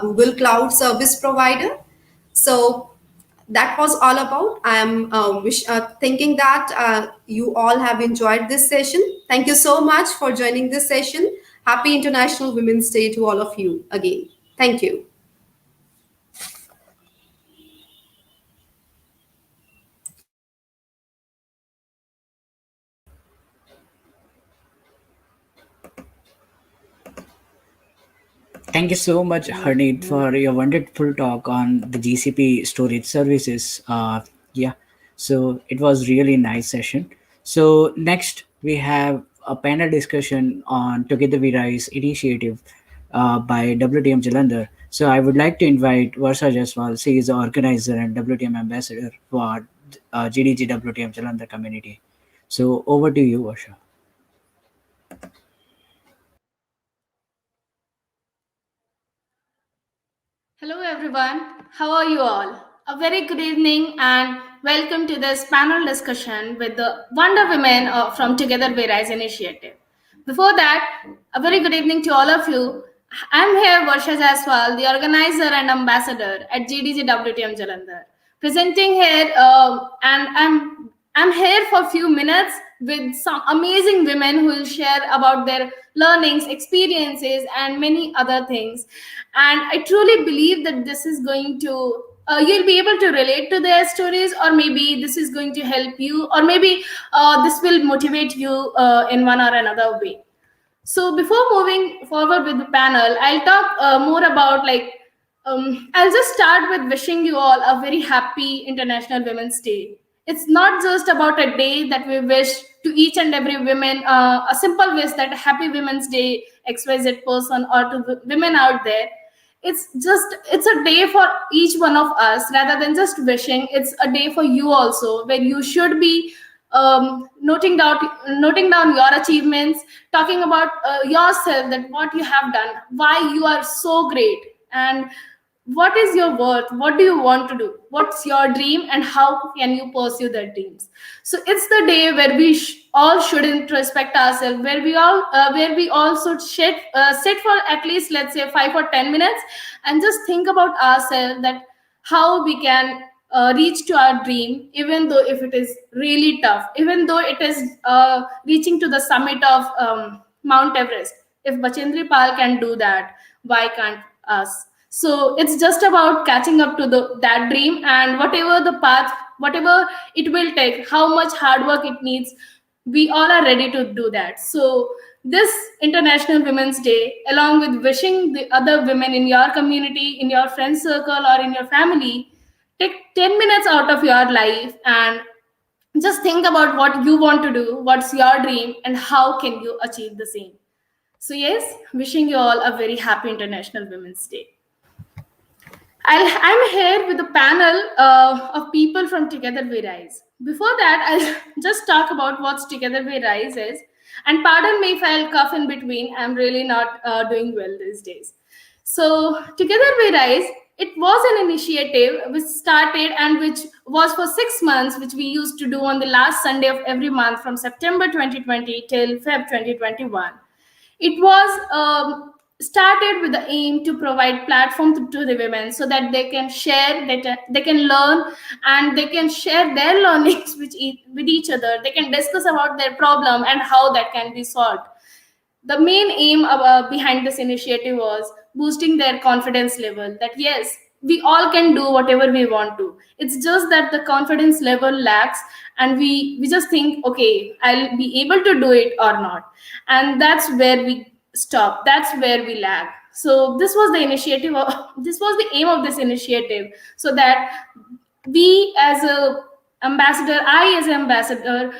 Google Cloud Service Provider. So that was all about. I am thinking that you all have enjoyed this session. Thank you so much for joining this session. Happy International Women's Day to all of you again. Thank you. Thank you so much, Harneet, for your wonderful talk on the GCP storage services. Yeah, so it was really nice session. So next we have a panel discussion on Together We Rise initiative by WTM Jalandhar. So I would like to invite Varsha Jaswal. She is the organizer and WTM ambassador for GDG WTM Jalandhar community. So over to you, Varsha. Hello everyone, how are you all? A very good evening and welcome to this panel discussion with the Wonder Women from Together We Rise initiative. Before that, a very good evening to all of you. I'm here, Varsha Jaswal, the organizer and ambassador at GDG WTM Jalandhar, presenting here, and I'm here for a few minutes with some amazing women who will share about their learnings, experiences, and many other things. And I truly believe that this is going to you'll be able to relate to their stories, or maybe this is going to help you, or maybe this will motivate you in one or another way. So before moving forward with the panel, I'll talk more about I'll just start with wishing you all a very happy International Women's Day. It's not just about a day that we wish to each and every woman, a simple wish that Happy Women's Day XYZ person or to women out there. It's a day for each one of us rather than just wishing. It's a day for you also, where you should be noting down your achievements, talking about yourself, that what you have done, why you are so great, and what is your worth, what do you want to do, what's your dream, and how can you pursue that dreams. So it's the day where we all should introspect ourselves, where we all should sit for at least, let's say, 5 or 10 minutes and just think about ourselves, that how we can reach to our dream, even though if it is really tough, even though it is reaching to the summit of Mount Everest. If Bachendri Pal can do that, why can't us? So it's just about catching up to that dream, and whatever the path, whatever it will take, how much hard work it needs, we all are ready to do that. So this International Women's Day, along with wishing the other women in your community, in your friend circle, or in your family, take 10 minutes out of your life and just think about what you want to do, what's your dream, and how can you achieve the same. So yes, wishing you all a very happy International Women's Day. I'm here with a panel of people from Together We Rise. Before that, I'll just talk about what Together We Rise is. And pardon me if I'll cough in between. I'm really not doing well these days. So Together We Rise, it was an initiative which started and which was for 6 months, which we used to do on the last Sunday of every month from September 2020 till Feb 2021. It was started with the aim to provide platform to the women so that they can share, they can learn, and they can share their learnings with each other. They can discuss about their problem and how that can be solved. The main aim behind this initiative was boosting their confidence level, that yes, we all can do whatever we want to. It's just that the confidence level lacks, and we just think, okay, I'll be able to do it or not. And that's where we stop. That's where we lag. So this was the initiative. This was the aim of this initiative, so that we as a ambassador, I as an ambassador,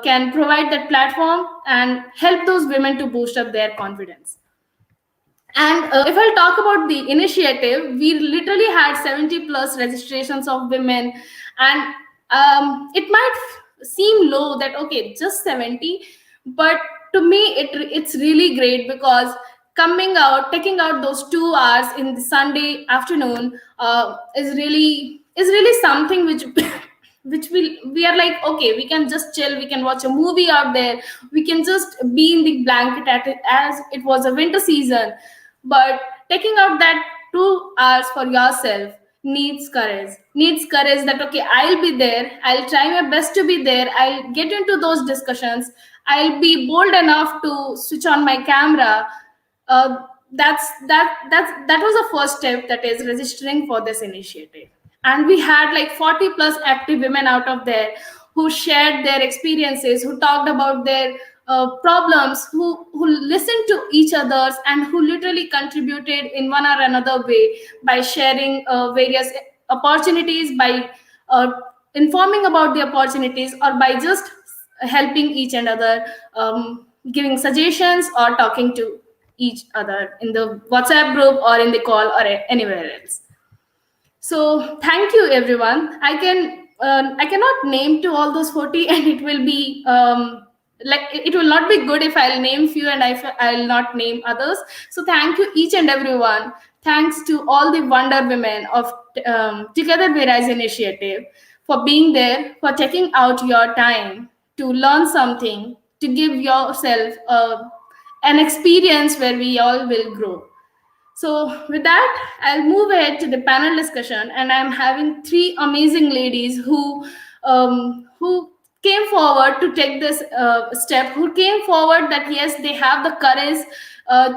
can provide that platform and help those women to boost up their confidence. And if I'll talk about the initiative, we literally had 70 plus registrations of women, and it might seem low that okay, just 70, but to me it's really great, because coming out, taking out those 2 hours in the Sunday afternoon is really something which which we are like, okay, we can just chill, we can watch a movie out there, we can just be in the blanket at it as it was a winter season. But taking out that 2 hours for yourself needs courage, that okay, I'll be there, I'll try my best to be there, I'll get into those discussions, I'll be bold enough to switch on my camera. That was the first step, that is registering for this initiative. And we had like 40 plus active women out of there who shared their experiences, who talked about their problems, who listened to each other's, and who literally contributed in one or another way by sharing various opportunities, by informing about the opportunities, or by just helping each and other, giving suggestions or talking to each other in the WhatsApp group or in the call or anywhere else. So thank you, everyone. I cannot name to all those 40, and it will be like it will not be good if I'll name few and I'll not name others. So thank you, each and everyone. Thanks to all the wonder women of Together We Rise initiative for being there, for taking out your time to learn something, to give yourself an experience where we all will grow. So with that, I'll move ahead to the panel discussion, and I'm having 3 amazing ladies who came forward to take this step, who came forward that yes, they have the courage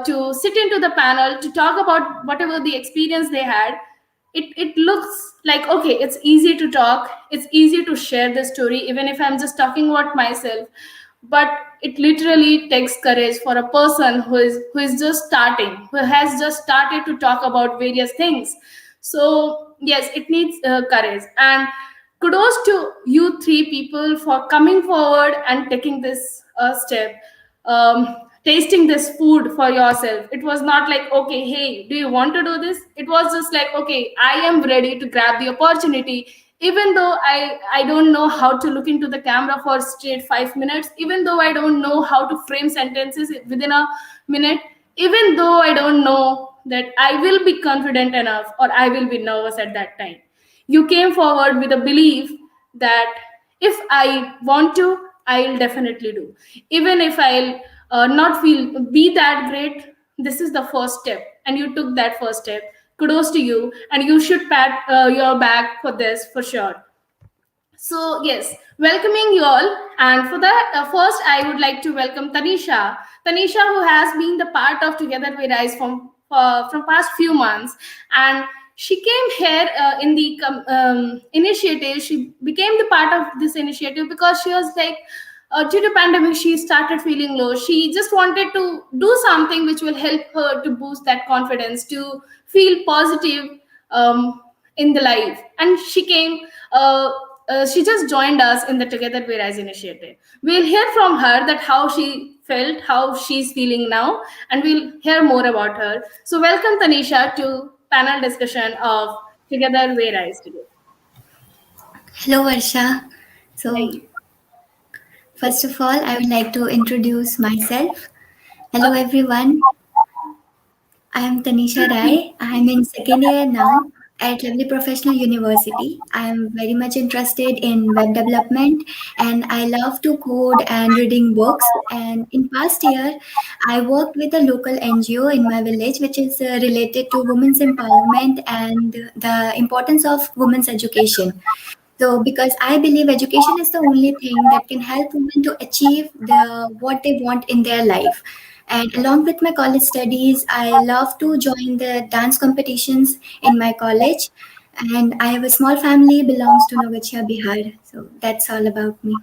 to sit into the panel to talk about whatever the experience they had. It looks like okay, it's easy to talk, it's easy to share the story, even if I'm just talking about myself. But it literally takes courage for a person who is just starting, who has just started to talk about various things. So yes, it needs courage, and kudos to you 3 people for coming forward and taking this step, tasting this food for yourself. It was not like okay, hey, do you want to do this? It was just like okay, I am ready to grab the opportunity, even though I don't know how to look into the camera for straight 5 minutes, even though I don't know how to frame sentences within a minute, even though I don't know that I will be confident enough or I will be nervous at that time. You came forward with a belief that if I want to, I'll definitely do. Even if I'll not feel be that great, this is the first step, and you took that first step. Kudos to you, and you should pat your back for this for sure. So yes, welcoming you all. And for that, first I would like to welcome Tanisha. Tanisha, who has been the part of Together We Rise from past few months, and she came here in the initiative. She became the part of this initiative because she was like, due to pandemic, she started feeling low. She just wanted to do something which will help her to boost that confidence, to feel positive in the life, and she came. She just joined us in the Together We Rise initiative. We'll hear from her that how she felt, how she's feeling now, and we'll hear more about her. So welcome Tanisha to panel discussion of Together We Rise today. Hello, Varsha. So, Hi. first of all, I would like to introduce myself. Hello, everyone. I am Tanisha Rai. I am in second year now at Lovely Professional University. I am very much interested in web development and I love to code and reading books. And in past year, I worked with a local NGO in my village, which is related to women's empowerment and the importance of women's education. So, because I believe education is the only thing that can help women to achieve what they want in their life. And along with my college studies, I love to join the dance competitions in my college. And I have a small family belongs to Navacha, Bihar. So that's all about me.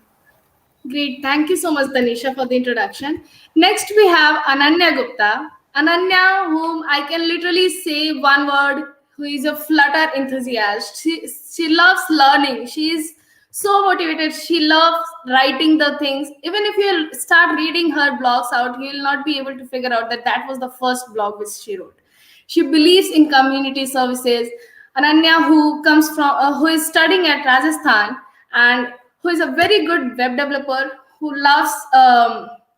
Great. Thank you so much, Tanisha, for the introduction. Next, we have Ananya Gupta. Ananya, whom I can literally say one word, who is a Flutter enthusiast. She loves learning. She is so motivated. She loves writing the things. Even if you start reading her blogs out, you will not be able to figure out that that was the first blog which she wrote. She believes in community services. Ananya, who is studying at Rajasthan and who is a very good web developer who loves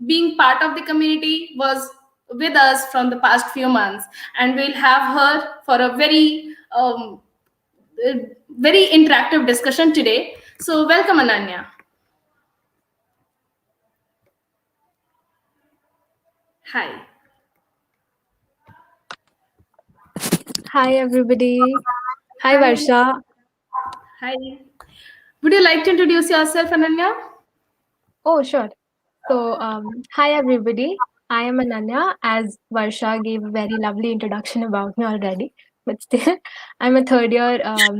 being part of the community, was with us from the past few months, and we'll have her for a uh, very interactive discussion today. So, welcome, Ananya. Hi. Hi, everybody. Hi, Hi. Varsha. Hi. Would you like to introduce yourself, Ananya? Oh, sure. So, hi, everybody. I am Ananya, as Varsha gave a very lovely introduction about me already. But still, I'm a third year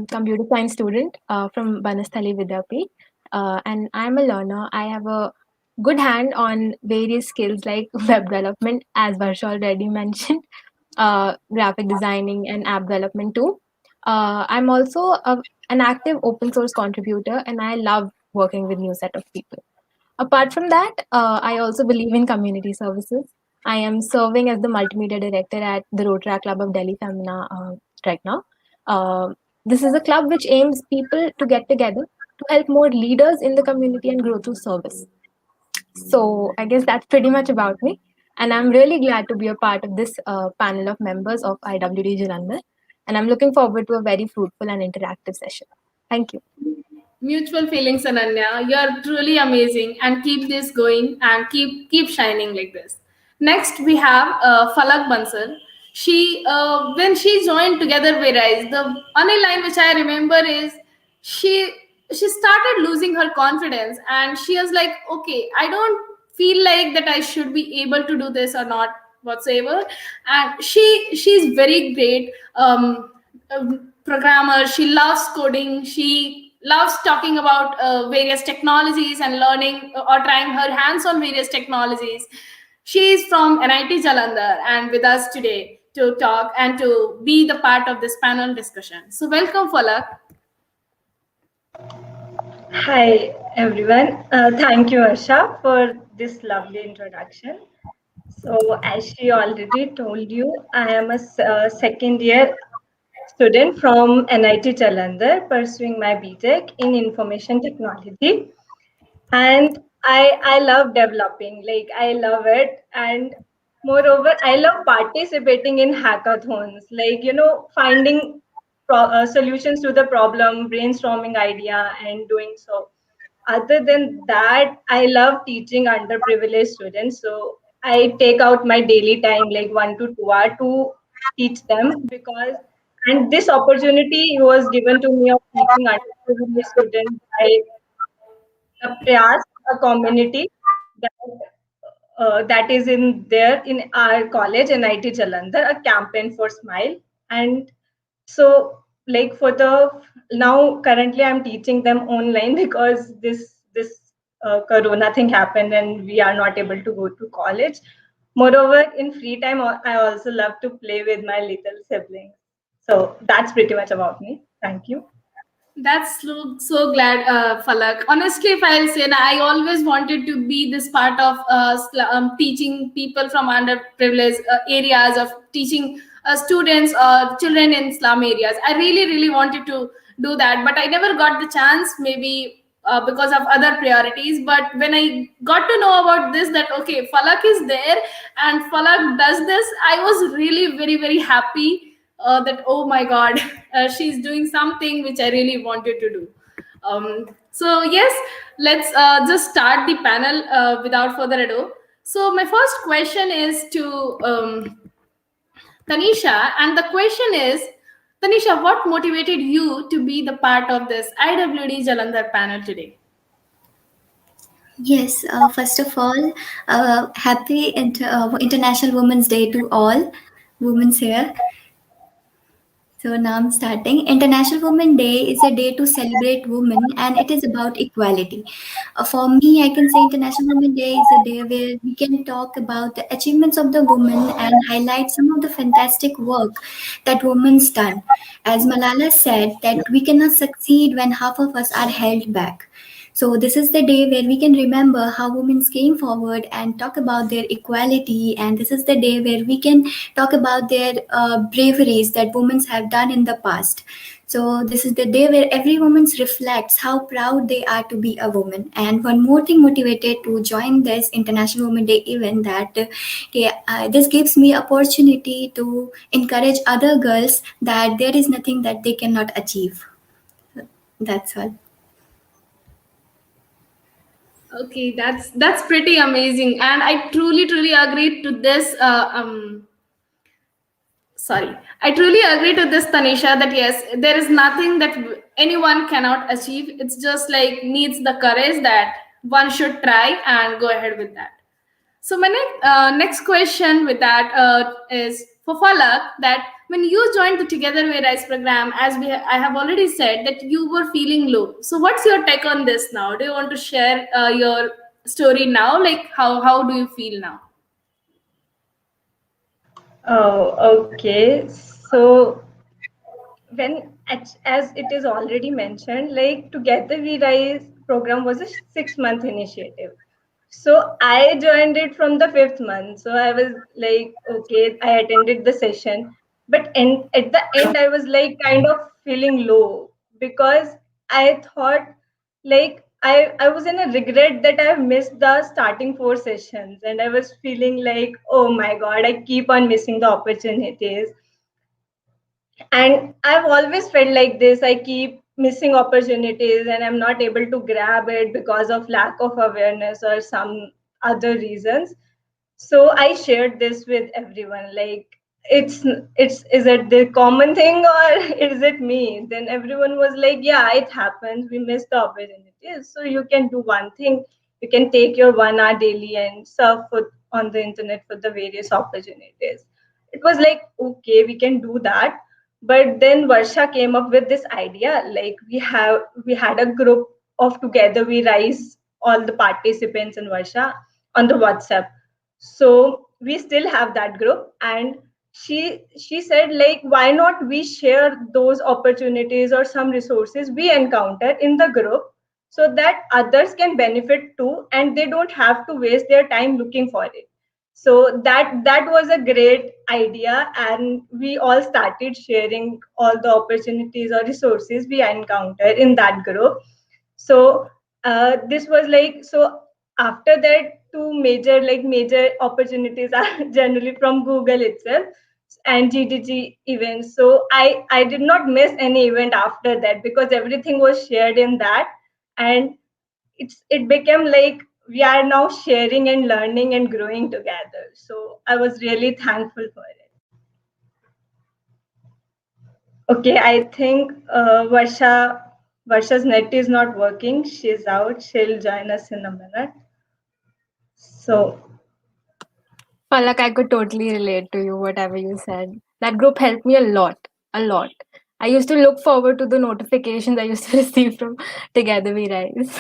computer science student from Banasthali Vidyapeeth. And I'm a learner. I have a good hand on various skills like web development, as Varsha already mentioned, graphic designing, and app development too. I'm also an active open source contributor, and I love working with new set of people. Apart from that, I also believe in community services. I am serving as the multimedia director at the Rotary Club of Delhi Femina right now. Uh, this is a club which aims people to get together to help more leaders in the community and grow through service. So I guess that's pretty much about me. And I'm really glad to be a part of this panel of members of IWD Jalandhar. And I'm looking forward to a very fruitful and interactive session. Thank you. Mutual feelings, Ananya. You're truly amazing, and keep this going and keep shining like this. Next, we have Falak Bansal. She when she joined Together We Rise, the only line which I remember is she she started losing her confidence, and she was like, okay, I don't feel like that I should be able to do this or not whatsoever. And she's very great programmer. She loves coding. She loves talking about various technologies and learning or trying her hands on various technologies. She is from NIT Jalandhar and with us today to talk and to be the part of this panel discussion. So welcome, Falak. Hi everyone. Thank you, Asha, for this lovely introduction. So, as she already told you, I am a second year student from NIT Jalandhar pursuing my BTech in information technology. And I love developing, like I love it. And Moreover, I love participating in hackathons, like, finding solutions to the problem, brainstorming idea, and doing so. Other than that, I love teaching underprivileged students. So I take out my daily time, like 1 to 2 hours, to teach them because, and this opportunity was given to me of teaching underprivileged students by the Prayas, a community that that is in there in our college, NIT Jalandhar, a campaign for Smile. And so, like, for the now currently I'm teaching them online because this corona thing happened and we are not able to go to college. Moreover, in free time I also love to play with my little siblings. So that's pretty much about me. Thank you. That's so glad, Falak. Honestly, if I'll say that, I always wanted to be this part of teaching people from underprivileged areas, of teaching students or children in slum areas. I really, really wanted to do that, but I never got the chance, maybe because of other priorities. But when I got to know about this, that okay, Falak is there and Falak does this, I was really very, very happy that oh my god, she's doing something which I really wanted to do. So yes, let's just start the panel without further ado. So my first question is to Tanisha, and the question is, Tanisha, what motivated you to be the part of this IWD Jalandhar panel today? Yes, first of all, happy International Women's Day to all women's here. So now I'm starting. International Women Day is a day to celebrate women and it is about equality. For me, I can say International Women Day is a day where we can talk about the achievements of the women and highlight some of the fantastic work that women's done. As Malala said, that we cannot succeed when half of us are held back. So this is the day where we can remember how women came forward and talk about their equality, and this is the day where we can talk about their braveries that women have done in the past. So this is the day where every woman reflects how proud they are to be a woman. And one more thing motivated to join this International Women Day event, that this gives me opportunity to encourage other girls that there is nothing that they cannot achieve. That's all. Okay, that's pretty amazing, and I truly, truly agree to this. Sorry, I truly agree to this, Tanisha, that yes, there is nothing that anyone cannot achieve. It's just like needs the courage that one should try and go ahead with that. So my next question with that is for Falak, that when you joined the Together We Rise program, as I have already said, that you were feeling low. So what's your take on this now? Do you want to share your story now? Like how do you feel now? Oh, okay. So when as it is already mentioned, like Together We Rise program was a 6 month initiative. So I joined it from the fifth month. So I was like, okay, I attended the session, but at the end I was like kind of feeling low because I thought, like, I was in a regret that I've missed the starting 4 sessions, and I was feeling like, oh my god, I keep on missing the opportunities. And I've always felt like this. I keep missing opportunities and I'm not able to grab it because of lack of awareness or some other reasons. So I shared this with everyone, like, it's is it the common thing or is it me? Then everyone was like, yeah, it happens, we miss the opportunities, so you can do one thing. You can take your 1 hour daily and surf on the internet for the various opportunities. It was like, okay, we can do that. But then Varsha came up with this idea, like, we had a group of Together We Rise, all the participants in Varsha, on the WhatsApp. So we still have that group, and she said, like, why not we share those opportunities or some resources we encounter in the group, so that others can benefit too and they don't have to waste their time looking for it. So that was a great idea, and we all started sharing all the opportunities or resources we encountered in that group. So this was like, so after that, two major opportunities are generally from Google itself and GDG events. So I did not miss any event after that because everything was shared in that, and it became like we are now sharing and learning and growing together. So I was really thankful for it. Okay, I think Varsha's net is not working. She's out. She'll join us in a minute. So Palak, I could totally relate to you, whatever you said. That group helped me a lot, a lot. I used to look forward to the notifications I used to receive from Together We Rise.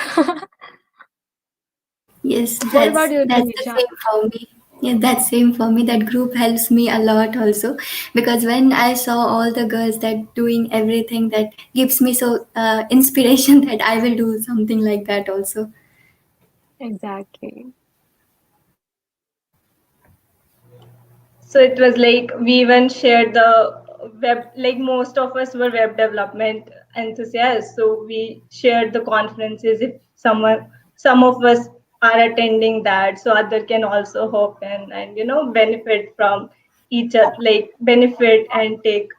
Yes, What about you, that's the Tanisha? same for me. Yeah, that's same for me. That group helps me a lot also, because when I saw all the girls that doing everything, that gives me so inspiration that I will do something like that also. Exactly. so it was like we even shared the web, like most of us were web development enthusiasts. So we shared the conferences if some of us are attending that, so other can also hop in and benefit from each other, like benefit and take.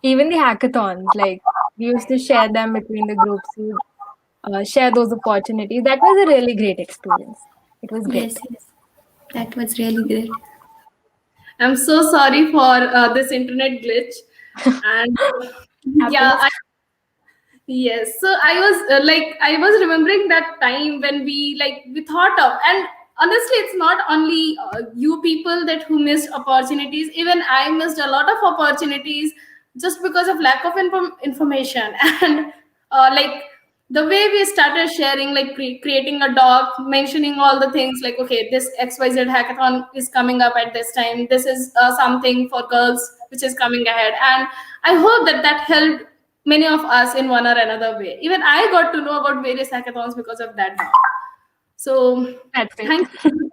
Even the hackathons, like we used to share them between the groups, we would share those opportunities. That was a really great experience. It was great. Yes, yes, that was really great. I'm so sorry for this internet glitch. And yeah, Happens. yes. So I was remembering that time when we thought of, and honestly, it's not only you people that who missed opportunities. Even I missed a lot of opportunities just because of lack of information. And like the way we started sharing, like creating a doc, mentioning all the things, like, okay, this XYZ hackathon is coming up at this time. This is something for girls which is coming ahead, and I hope that that helped many of us in one or another way. Even I got to know about various hackathons because of that doc. So That's it. thank you.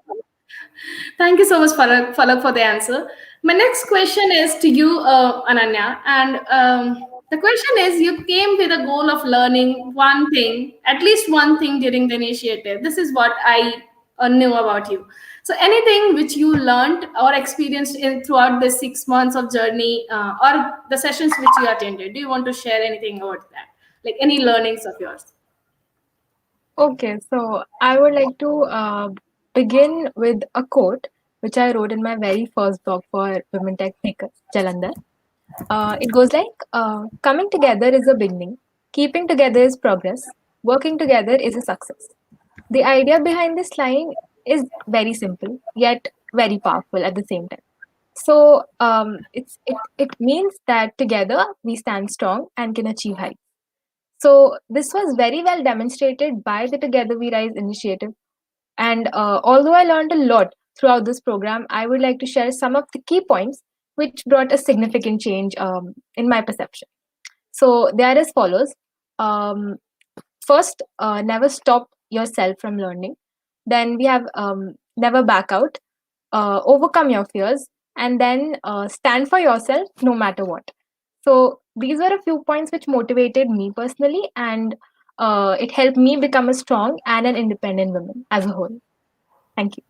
Thank you so much, Falak, for the answer. My next question is to you, Ananya. And the question is, you came with a goal of learning one thing, at least one thing during the initiative. This is what I knew about you. So anything which you learned or experienced in throughout the 6 months of journey, or the sessions which you attended, do you want to share anything about that? Like any learnings of yours? Okay, so I would like to begin with a quote which I wrote in my very first blog for Women Tech Makers, Jalandhar. It goes like, coming together is a beginning, keeping together is progress, working together is a success. The idea behind this line is very simple, yet very powerful at the same time. So it means that together we stand strong and can achieve heights. So this was very well demonstrated by the Together We Rise initiative. And although I learned a lot throughout this program, I would like to share some of the key points which brought a significant change in my perception. So they are as follows. Um, First, never stop yourself from learning. Then we have never back out, overcome your fears, and then stand for yourself no matter what. So these were a few points which motivated me personally, and it helped me become a strong and an independent woman as a whole. Thank you.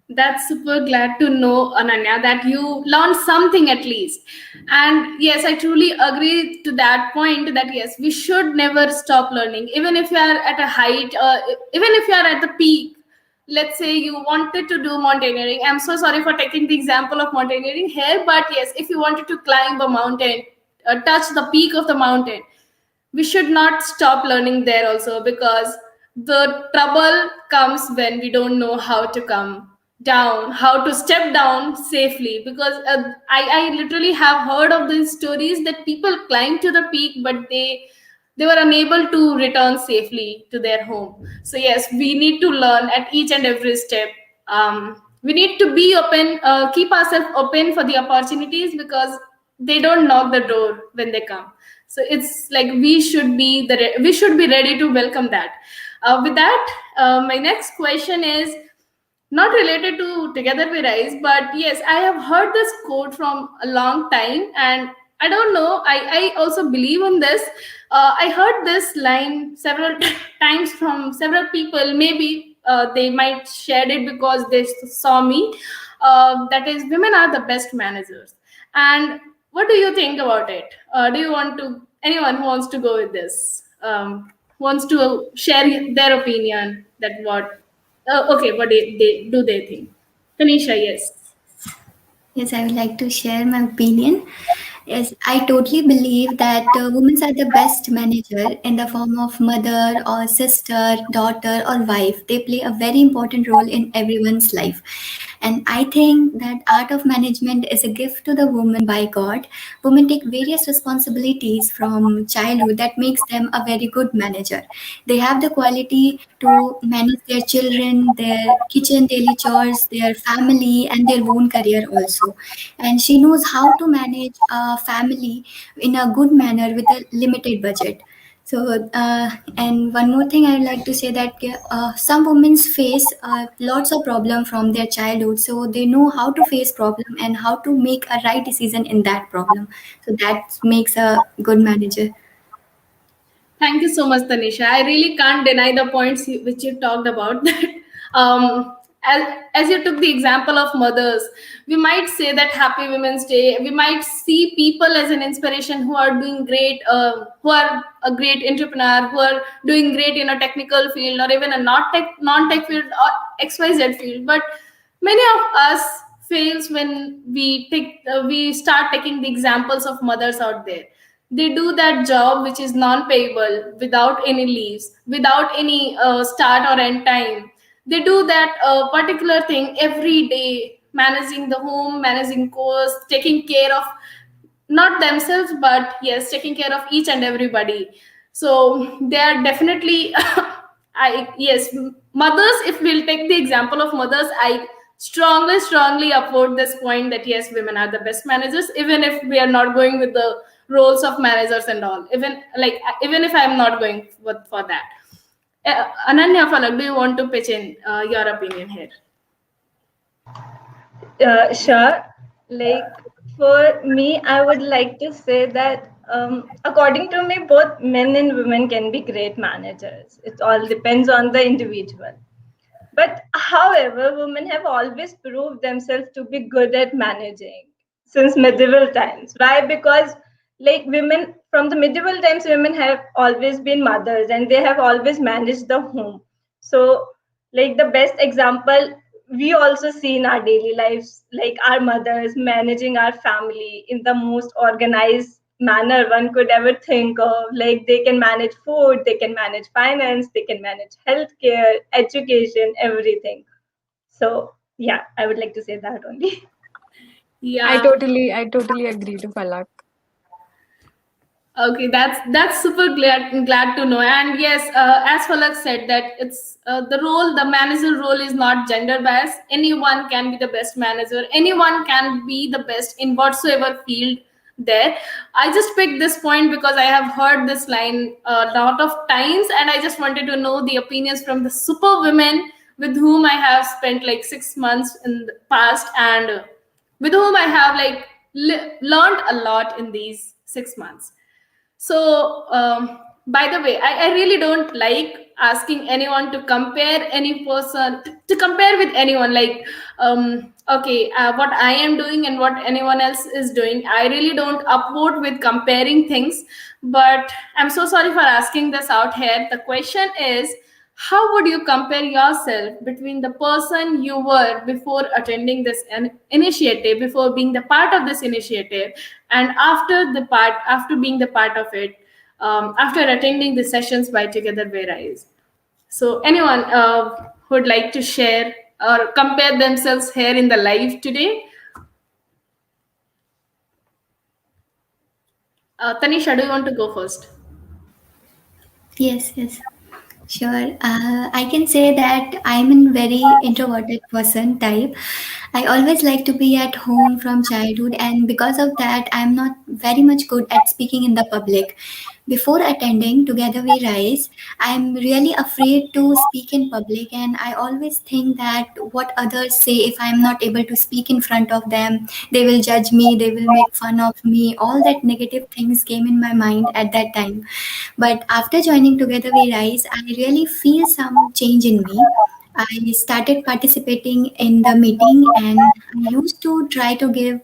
That's super glad to know, Ananya, that you learned something at least. And yes, I truly agree to that point that yes, we should never stop learning, even if you are at a height, even if you are at the peak. Let's say you wanted to do mountaineering. I'm so sorry for taking the example of mountaineering here, but yes, if you wanted to climb a mountain, touch the peak of the mountain, we should not stop learning there also, because the trouble comes when we don't know how to come down, how to step down safely. Because I literally have heard of these stories that people climb to the peak, but they were unable to return safely to their home. So yes, we need to learn at each and every step. We need to be open, keep ourselves open for the opportunities, because they don't knock the door when they come. So it's like we should be ready to welcome that. With that, my next question is not related to Together We Rise, but yes, I have heard this quote from a long time, and I don't know, I also believe in this. I heard this line several times from several people, maybe they might shared it because they saw me. That is, women are the best managers. And what do you think about it? Do you want to, anyone who wants to go with this, wants to share their opinion that what, okay, what they think? Tanisha, yes. Yes, I would like to share my opinion. Yes, I totally believe that women are the best manager in the form of mother or sister, daughter or wife. They play a very important role in everyone's life. And I think that art of management is a gift to the woman by God. Women take various responsibilities from childhood that makes them a very good manager. They have the quality to manage their children, their kitchen daily chores, their family, and their own career also. And she knows how to manage a family in a good manner with a limited budget. So, and one more thing I'd like to say that some women face lots of problem from their childhood, so they know how to face problem and how to make a right decision in that problem. So that makes a good manager. Thank you so much, Tanisha. I really can't deny the points which you talked about. That as you took the example of mothers, we might say that Happy Women's Day. We might see people as an inspiration who are doing great, who are a great entrepreneur, who are doing great in a technical field or even a not tech, non-tech field or XYZ field. But many of us fails when we start taking the examples of mothers out there. They do that job which is non-payable, without any leaves, without any start or end time. They do that particular thing every day, managing the home, managing course, taking care of not themselves, but yes, taking care of each and everybody. So they are definitely I yes, mothers, if we'll take the example of mothers, I strongly uphold this point that yes, women are the best managers, even if we are not going with the roles of managers and all, even like even if I'm not going for that. Ananya, Falak, do you want to pitch in your opinion here? Sure. Like for me, I would like to say that according to me, both men and women can be great managers. It all depends on the individual. But however, women have always proved themselves to be good at managing since medieval times. Why? Because like women from the medieval times, women have always been mothers and they have always managed the home. So like the best example we also see in our daily lives, like our mothers managing our family in the most organized manner one could ever think of. Like they can manage food, they can manage finance, they can manage healthcare, education, everything. So yeah, I would like to say that only. Yeah. I totally agree to Palak. Okay, that's super glad to know. And yes, as Falak said, that it's the role, the manager role is not gender biased. Anyone can be the best manager. Anyone can be the best in whatsoever field there. I just picked this point because I have heard this line a lot of times, and I just wanted to know the opinions from the super women with whom I have spent like 6 months in the past, and with whom I have like learned a lot in these 6 months. So, by the way, I really don't like asking anyone to compare any person to compare with anyone. Like, okay, what I am doing and what anyone else is doing. I really don't upvote with comparing things. But I'm so sorry for asking this out here. The question is, how would you compare yourself between the person you were before attending this initiative, before being the part of this initiative, and after being the part of it, after attending the sessions by Together We Rise? So anyone would like to share or compare themselves here in the live today? Tanisha, do you want to go first? Yes. Sure. I can say that I'm a very introverted person type. I always like to be at home from childhood, and because of that, I'm not very much good at speaking in the public. Before attending Together We Rise, I'm really afraid to speak in public, and I always think that what others say if I'm not able to speak in front of them, they will judge me, they will make fun of me. All that negative things came in my mind at that time. But after joining Together We Rise, I really feel some change in me. I started participating in the meeting, and I used to try to give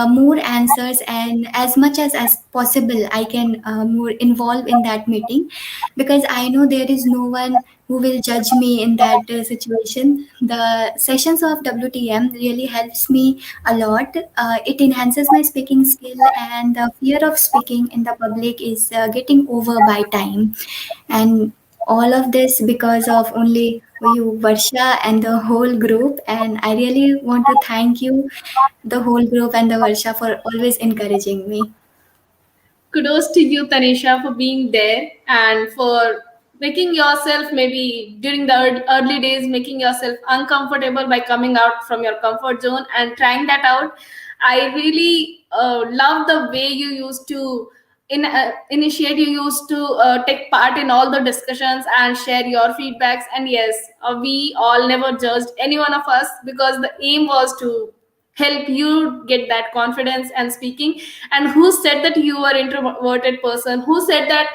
more answers, and as much as possible I can more involve in that meeting, because I know there is no one who will judge me in that situation. The sessions of WTM really helps me a lot. It enhances my speaking skill, and the fear of speaking in the public is getting over by time. And all of this because of only you, Varsha, and the whole group. And I really want to thank you, the whole group, and the Varsha, for always encouraging me. Kudos to you, Tanisha, for being there and for making yourself, maybe during the early days, making yourself uncomfortable by coming out from your comfort zone and trying that out. I really love the way you used to initiate, you used to take part in all the discussions and share your feedbacks. And yes, we all never judged any one of us, because the aim was to help you get that confidence and speaking. And who said that you were introverted person? Who said that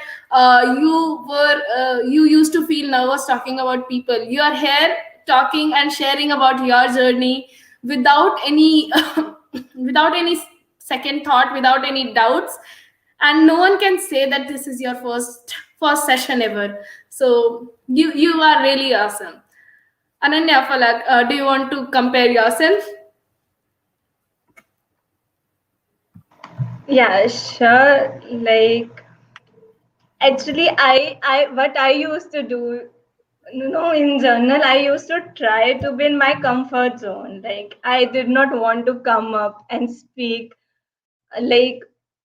you used to feel nervous talking about people? You are here talking and sharing about your journey without any without any second thought, without any doubts. And no one can say that this is your first session ever. So you are really awesome. Ananya, Falak, do you want to compare yourself? Yeah, sure. Like, actually, I what I used to do, in general, I used to try to be in my comfort zone. Like, I did not want to come up and speak. Like,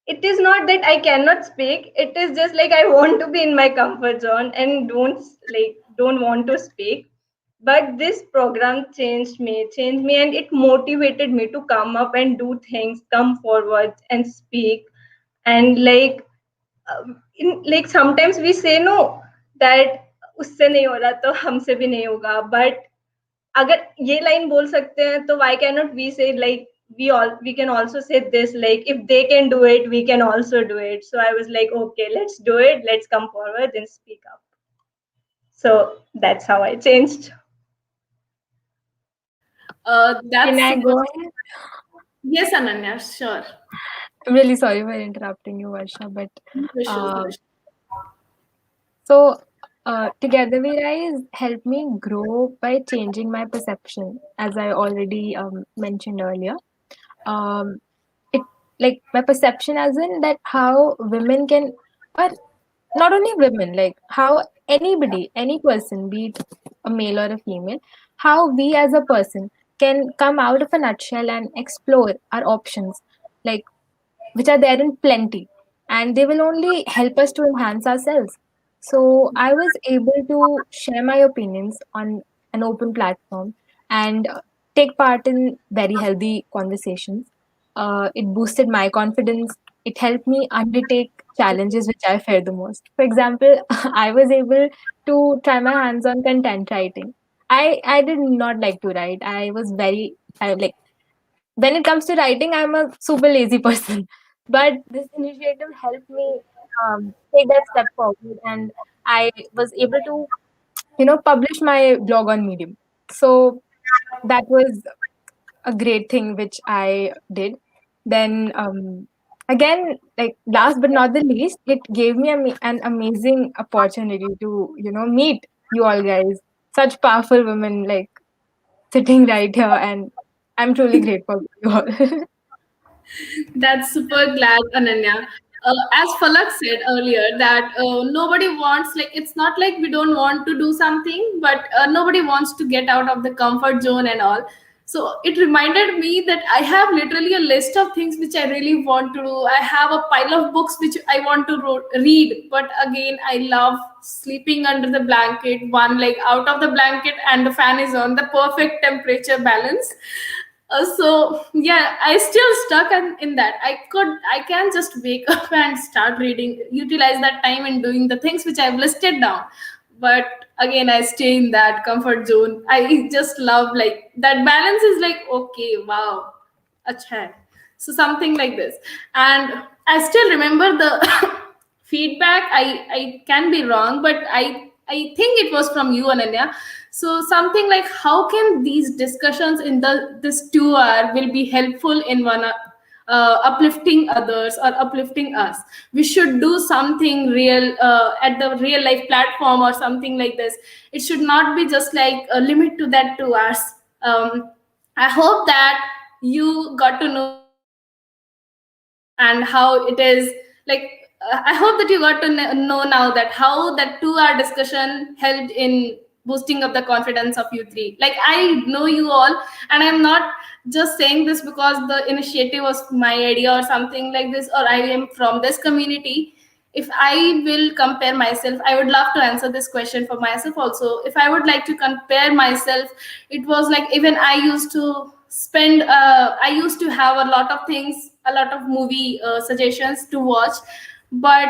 it is not that I cannot speak. It is just like I want to be in my comfort zone and don't want to speak. But this program changed me, and it motivated me to come up and do things, come forward and speak. And like sometimes we say no, that उससे नहीं हो रहा तो हमसे भी नहीं होगा, but अगर ये लाइन बोल सकते हैं तो why cannot we say, like, we can also say this, like, if they can do it, we can also do it. So I was like, okay, let's do it, let's come forward and speak up. So that's how I changed. Can That's I super. go ahead? Yes, Ananya, sure. I'm really sorry for interrupting you, Varsha, but No issues, no uh, issues. so Together We Rise helped me grow by changing my perception, as I already mentioned earlier. Um, it like my perception as in that how women can, or not only women, like how anybody, any person, be it a male or a female, how we as a person can come out of a nutshell and explore our options, like which are there in plenty, and they will only help us to enhance ourselves. So I was able to share my opinions on an open platform and take part in very healthy conversations. It boosted my confidence. It helped me undertake challenges which I fear the most. For example, I was able to try my hands on content writing. I did not like to write. I like when it comes to writing, I'm a super lazy person. But this initiative helped me take that step forward, and I was able to, publish my blog on Medium. So that was a great thing which I did. Then again, like last but not the least, it gave me an amazing opportunity to, meet you all guys, such powerful women, like sitting right here, and I'm truly grateful for you all. That's super glad, Ananya. As Falak said earlier, that nobody wants, like, it's not like we don't want to do something, but nobody wants to get out of the comfort zone and all. So it reminded me that I have literally a list of things which I really want to do. I have a pile of books which I want to read, but again, I love sleeping under the blanket, one leg out of the blanket, and the fan is on, the perfect temperature balance. So yeah, I still stuck in that. I can just wake up and start reading, utilize that time in doing the things which I've listed down. But again, I stay in that comfort zone. I just love, like, that balance is like, okay, wow, acha hai. So something like this. And I still remember the feedback. I can be wrong, but I think it was from you, Ananya. So something like, how can these discussions in this 2 hour will be helpful in uplifting others or uplifting us. We should do something real at the real life platform or something like this. It should not be just like a limit to that 2 hours. I hope that you got to know and how it is like. I hope that you got to know now that how that 2 hour discussion helped in boosting up the confidence of you three. Like, I know you all, and I'm not just saying this because the initiative was my idea or something like this, or I am from this community. If I will compare myself, I would love to answer this question for myself also. If I would like to compare myself, it was like, even I used to spend I used to have a lot of things, a lot of movie suggestions to watch, but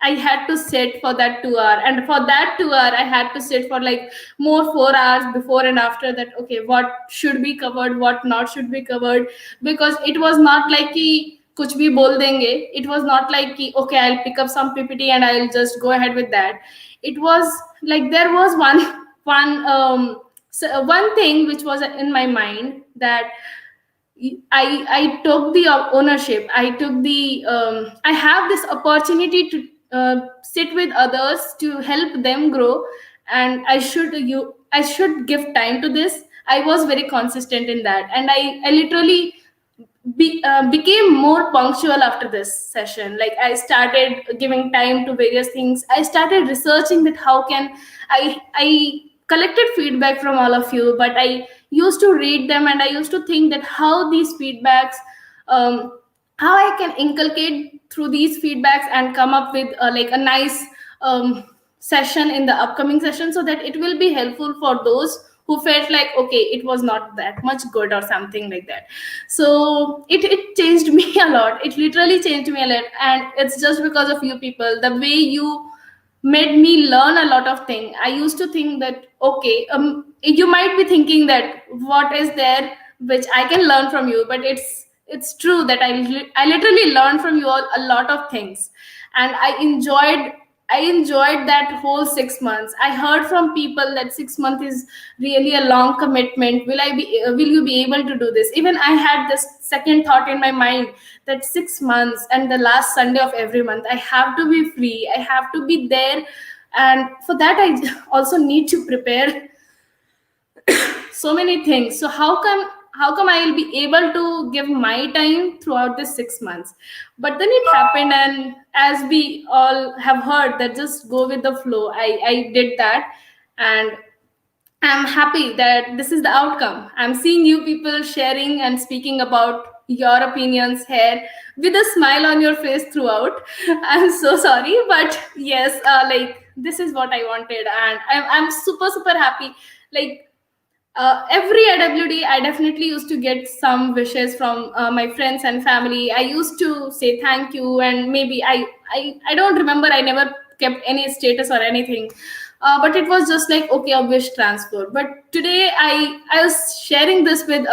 I had to sit for that 2 hour, and for that 2 hour I had to sit for like more 4 hours before and after that. Okay, what should be covered, what not should be covered, because it was not like कि कुछ भी बोल देंगे. It was not like कि okay, I'll pick up some PPT and I'll just go ahead with that. It was like there was one thing which was in my mind, that I took the ownership. I took the I have this opportunity to sit with others to help them grow, and I should give time to this. I was very consistent in that, and I literally became more punctual after this session. Like, I started giving time to various things. I started researching that how can I collected feedback from all of you, but I used to read them, and I used to think that how these feedbacks, um, how I can inculcate through these feedbacks and come up with like a nice session in the upcoming session, so that it will be helpful for those who felt like okay, it was not that much good or something like that. So it changed me a lot. It literally changed me a lot, and it's just because of you people. The way you made me learn a lot of things. I used to think that okay, you might be thinking that what is there which I can learn from you, but it's true that I literally learned from you all a lot of things, and I enjoyed that whole 6 months. I heard from people that 6 months is really a long commitment. Will you be able to do this? Even I had this second thought in my mind that 6 months and the last Sunday of every month, I have to be free. I have to be there. And for that, I also need to prepare so many things. So how come I will be able to give my time throughout this 6 months? But then it happened, and as we all have heard, that just go with the flow. I did that, and I'm happy that this is the outcome. I'm seeing you people sharing and speaking about your opinions here with a smile on your face throughout. I'm so sorry, but yes, like, this is what I wanted, and I'm super super happy. Like, every IWD, I definitely used to get some wishes from my friends and family. I used to say thank you, and maybe I don't remember. I never kept any status or anything, but it was just like okay, a wish transfer. But today, I was sharing this with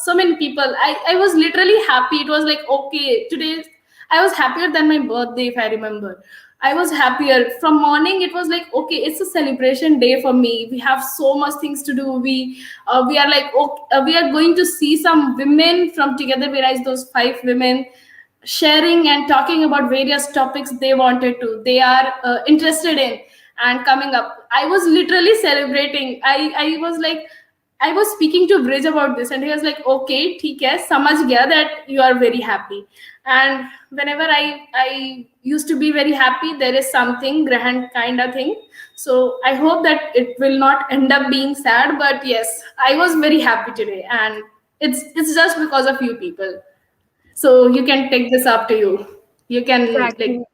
so many people. I was literally happy. It was like okay, today I was happier than my birthday, if I remember. I was happier from morning. It was like okay, it's a celebration day for me. We have so much things to do. We are like okay, we are going to see some women from Together We Rise. Those 5 women sharing and talking about various topics they wanted to. They are interested in and coming up. I was literally celebrating. I was like, I was speaking to Bridge about this, and he was like, "Okay, ठीक है, समझ गया that you are very happy." And whenever I used to be very happy, there is something grand kind of thing. So I hope that it will not end up being sad. But yes, I was very happy today, and it's just because of you people. So you can take this up to you. You can like. Exactly,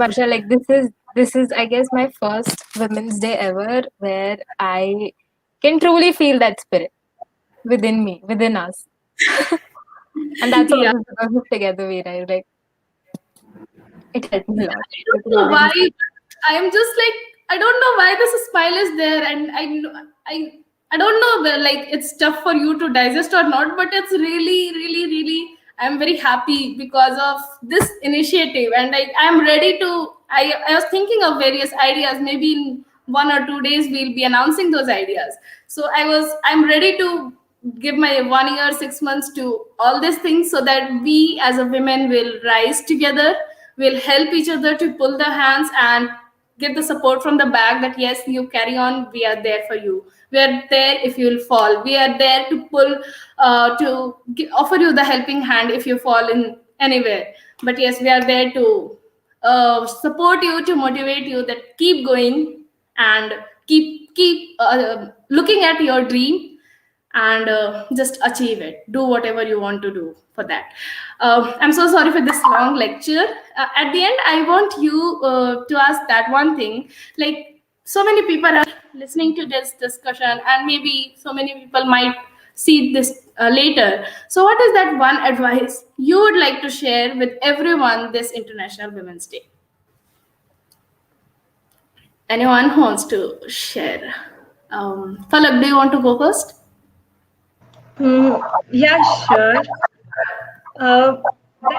Varsha. Like this is I guess my first Women's Day ever where I can truly feel that spirit within me, within us, and that's Yeah. also because of Together We Rise. Like it helped me a lot. I It don't know really why. did. I'm just like, I don't know why this smile is there, and I don't know like it's tough for you to digest or not, but it's really really really. I'm very happy because of this initiative, and I'm ready to. I was thinking of various ideas, maybe in 1 or 2 days we'll be announcing those ideas. So I'm ready to give my 1 year, 6 months to all these things, so that we as a women will rise together, will help each other to pull the hands and get the support from the back, that yes, you carry on, we are there for you, we are there if you will fall, we are there to pull, offer you the helping hand if you fall in anywhere. But yes, we are there to support you, to motivate you, that keep going and keep looking at your dream, and just achieve it, do whatever you want to do for that. I'm so sorry for this long lecture. At the end, I want you to ask that one thing, like, so many people are listening to this discussion, and maybe so many people might see this later. So what is that one advice you would like to share with everyone this International Women's Day? Anyone who wants to share? Falak, do you want to go first? Yeah, sure. The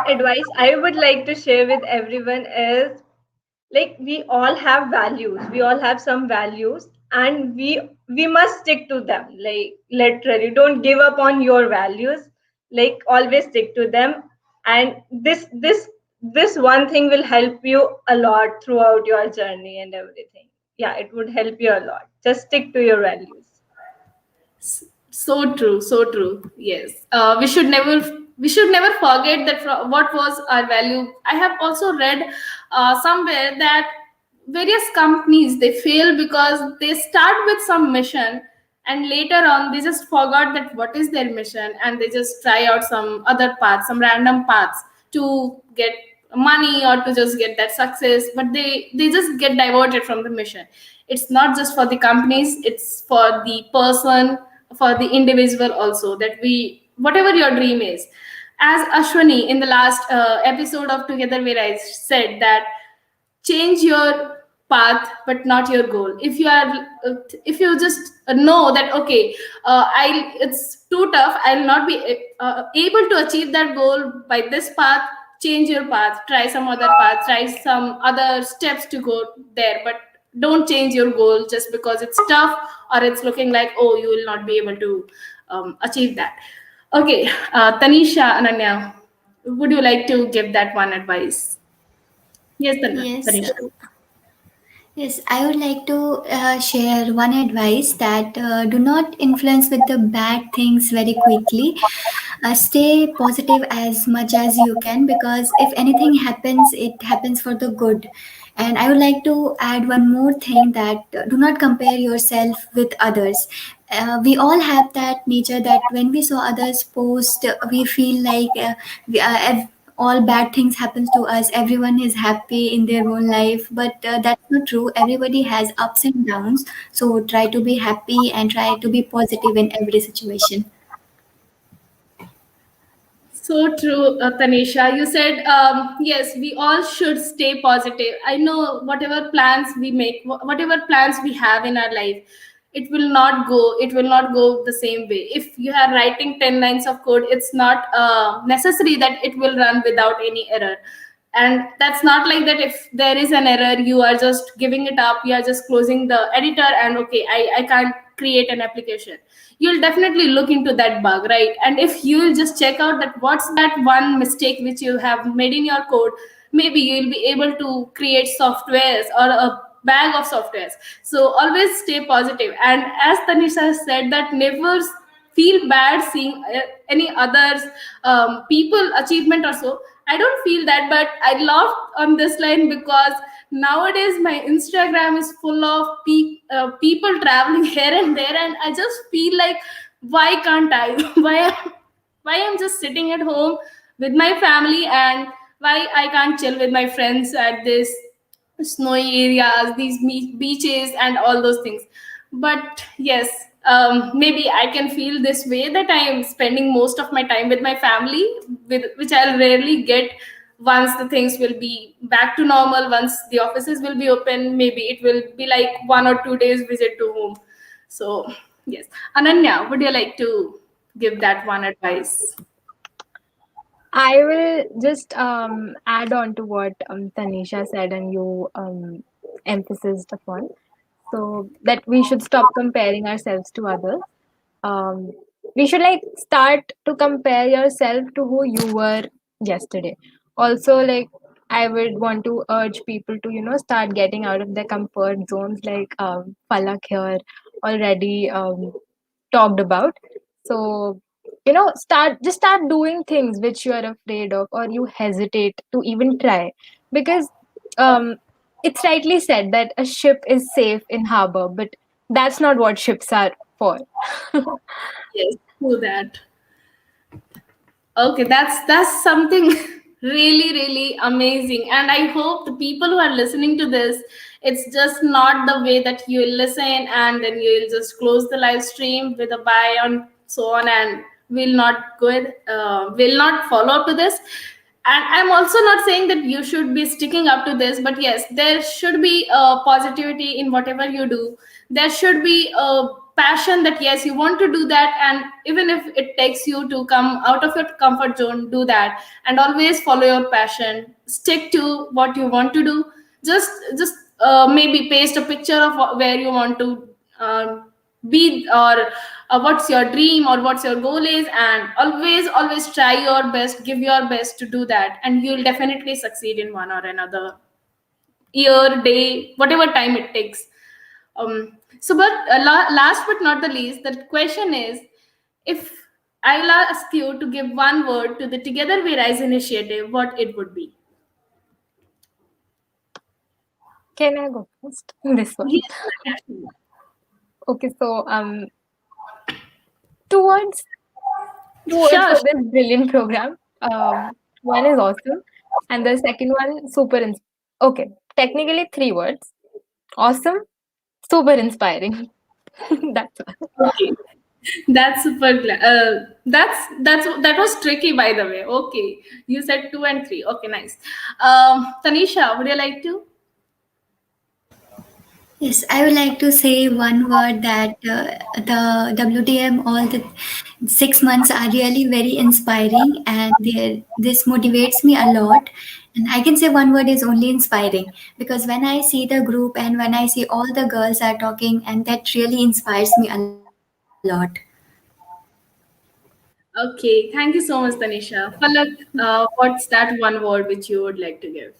advice I would like to share with everyone is, like, we all have values, we all have some values, and we must stick to them. Like, literally, don't give up on your values. Like, always stick to them. And this one thing will help you a lot throughout your journey and everything. Yeah, it would help you a lot. Just stick to your values. So true, so true. Yes, we should never forget that what was our value. I have also read somewhere that various companies, they fail because they start with some mission, and later on they just forgot that what is their mission, and they just try out some other paths, some random paths, to get money or to just get that success, but they just get diverted from the mission. It's not just for the companies, it's for the person, for the individual also, that we, whatever your dream is, as Ashwani in the last episode of Together We Rise said, that change your path but not your goal. If you are if you just know that, okay, I it's too tough, I'll not be able to achieve that goal by this path, change your path, try some other path, try some other steps to go there, but don't change your goal just because it's tough, or it's looking like, oh, you will not be able to achieve that. Okay, Tanisha, Ananya, would you like to give that one advice? Yes, Yes, Tanisha. yes, I would like to share one advice that do not influence with the bad things very quickly. Stay positive as much as you can, because if anything happens, it happens for the good. And I would like to add one more thing, that do not compare yourself with others. We all have that nature that when we saw others post, we feel like all bad things happens to us, everyone is happy in their own life, but that's not true. Everybody has ups and downs, so try to be happy and try to be positive in every situation. So true, Tanisha. You said, yes, we all should stay positive. I know whatever plans we make, whatever plans we have in our life, it will not go the same way. If you are writing 10 lines of code, it's not necessary that it will run without any error. And that's not like that. If there is an error, you are just giving it up, you are just closing the editor, and okay, I can't create an application. You'll definitely look into that bug, right? And if you'll just check out that what's that one mistake which you have made in your code, maybe you'll be able to create softwares or a bag of softwares. So always stay positive. And as Tanisha said, that never feel bad seeing any others people achievement or so. I don't feel that, but I laughed on this line because nowadays my Instagram is full of people traveling here and there, and I just feel like, why can't I? Why I'm just sitting at home with my family, and why I can't chill with my friends at this snowy areas, these beaches, and all those things. But yes, maybe I can feel this way, that I am spending most of my time with my family, with which I'll rarely get once the things will be back to normal, once the offices will be open. Maybe it will be like 1 or 2 days visit to home. So yes, Ananya, would you like to give that one advice? I will just add on to what Tanisha said and you emphasized upon. So that we should stop comparing ourselves to others. um, we should like start to compare yourself to who you were yesterday. Also, like, I would want to urge people to start getting out of their comfort zones, like Palak here already talked about. So start doing things which you are afraid of or you hesitate to even try, because um it's rightly said that a ship is safe in harbor, but that's not what ships are for. Yes, true that. Okay, that's something really amazing, and I hope the people who are listening to this, it's just not the way that you will listen and then you will just close the live stream with a bye and so on, and will not follow up to this. And I'm also not saying that you should be sticking up to this, but yes, there should be positivity in whatever you do. There should be a passion that yes, you want to do that, and even if it takes you to come out of your comfort zone, do that, and always follow your passion. Stick to what you want to do. Just maybe paste a picture of where you want to be, or what's your dream or what's your goal is, and always try your best, give your best to do that, and you'll definitely succeed in one or another year, day, whatever time it takes. But last but not the least, the question is, if I'll ask you to give one word to the Together We Rise initiative, what it would be? Can I go first in this one? Yes, actually. Okay, so two words, two words Sure. for this brilliant program. One is awesome, and the second one super. Okay, technically three words: awesome, super inspiring. That's all. Okay. That's super. That was tricky, by the way. Okay, you said two and three. Okay, nice. Tanisha, would you like to? Yes, I would like to say one word that the WTM, all the 6 months are really very inspiring, and this motivates me a lot. And I can say one word is only inspiring, because when I see the group and when I see all the girls are talking, and that really inspires me a lot. Okay, thank you so much, Tanisha. Palak, what's that one word which you would like to give?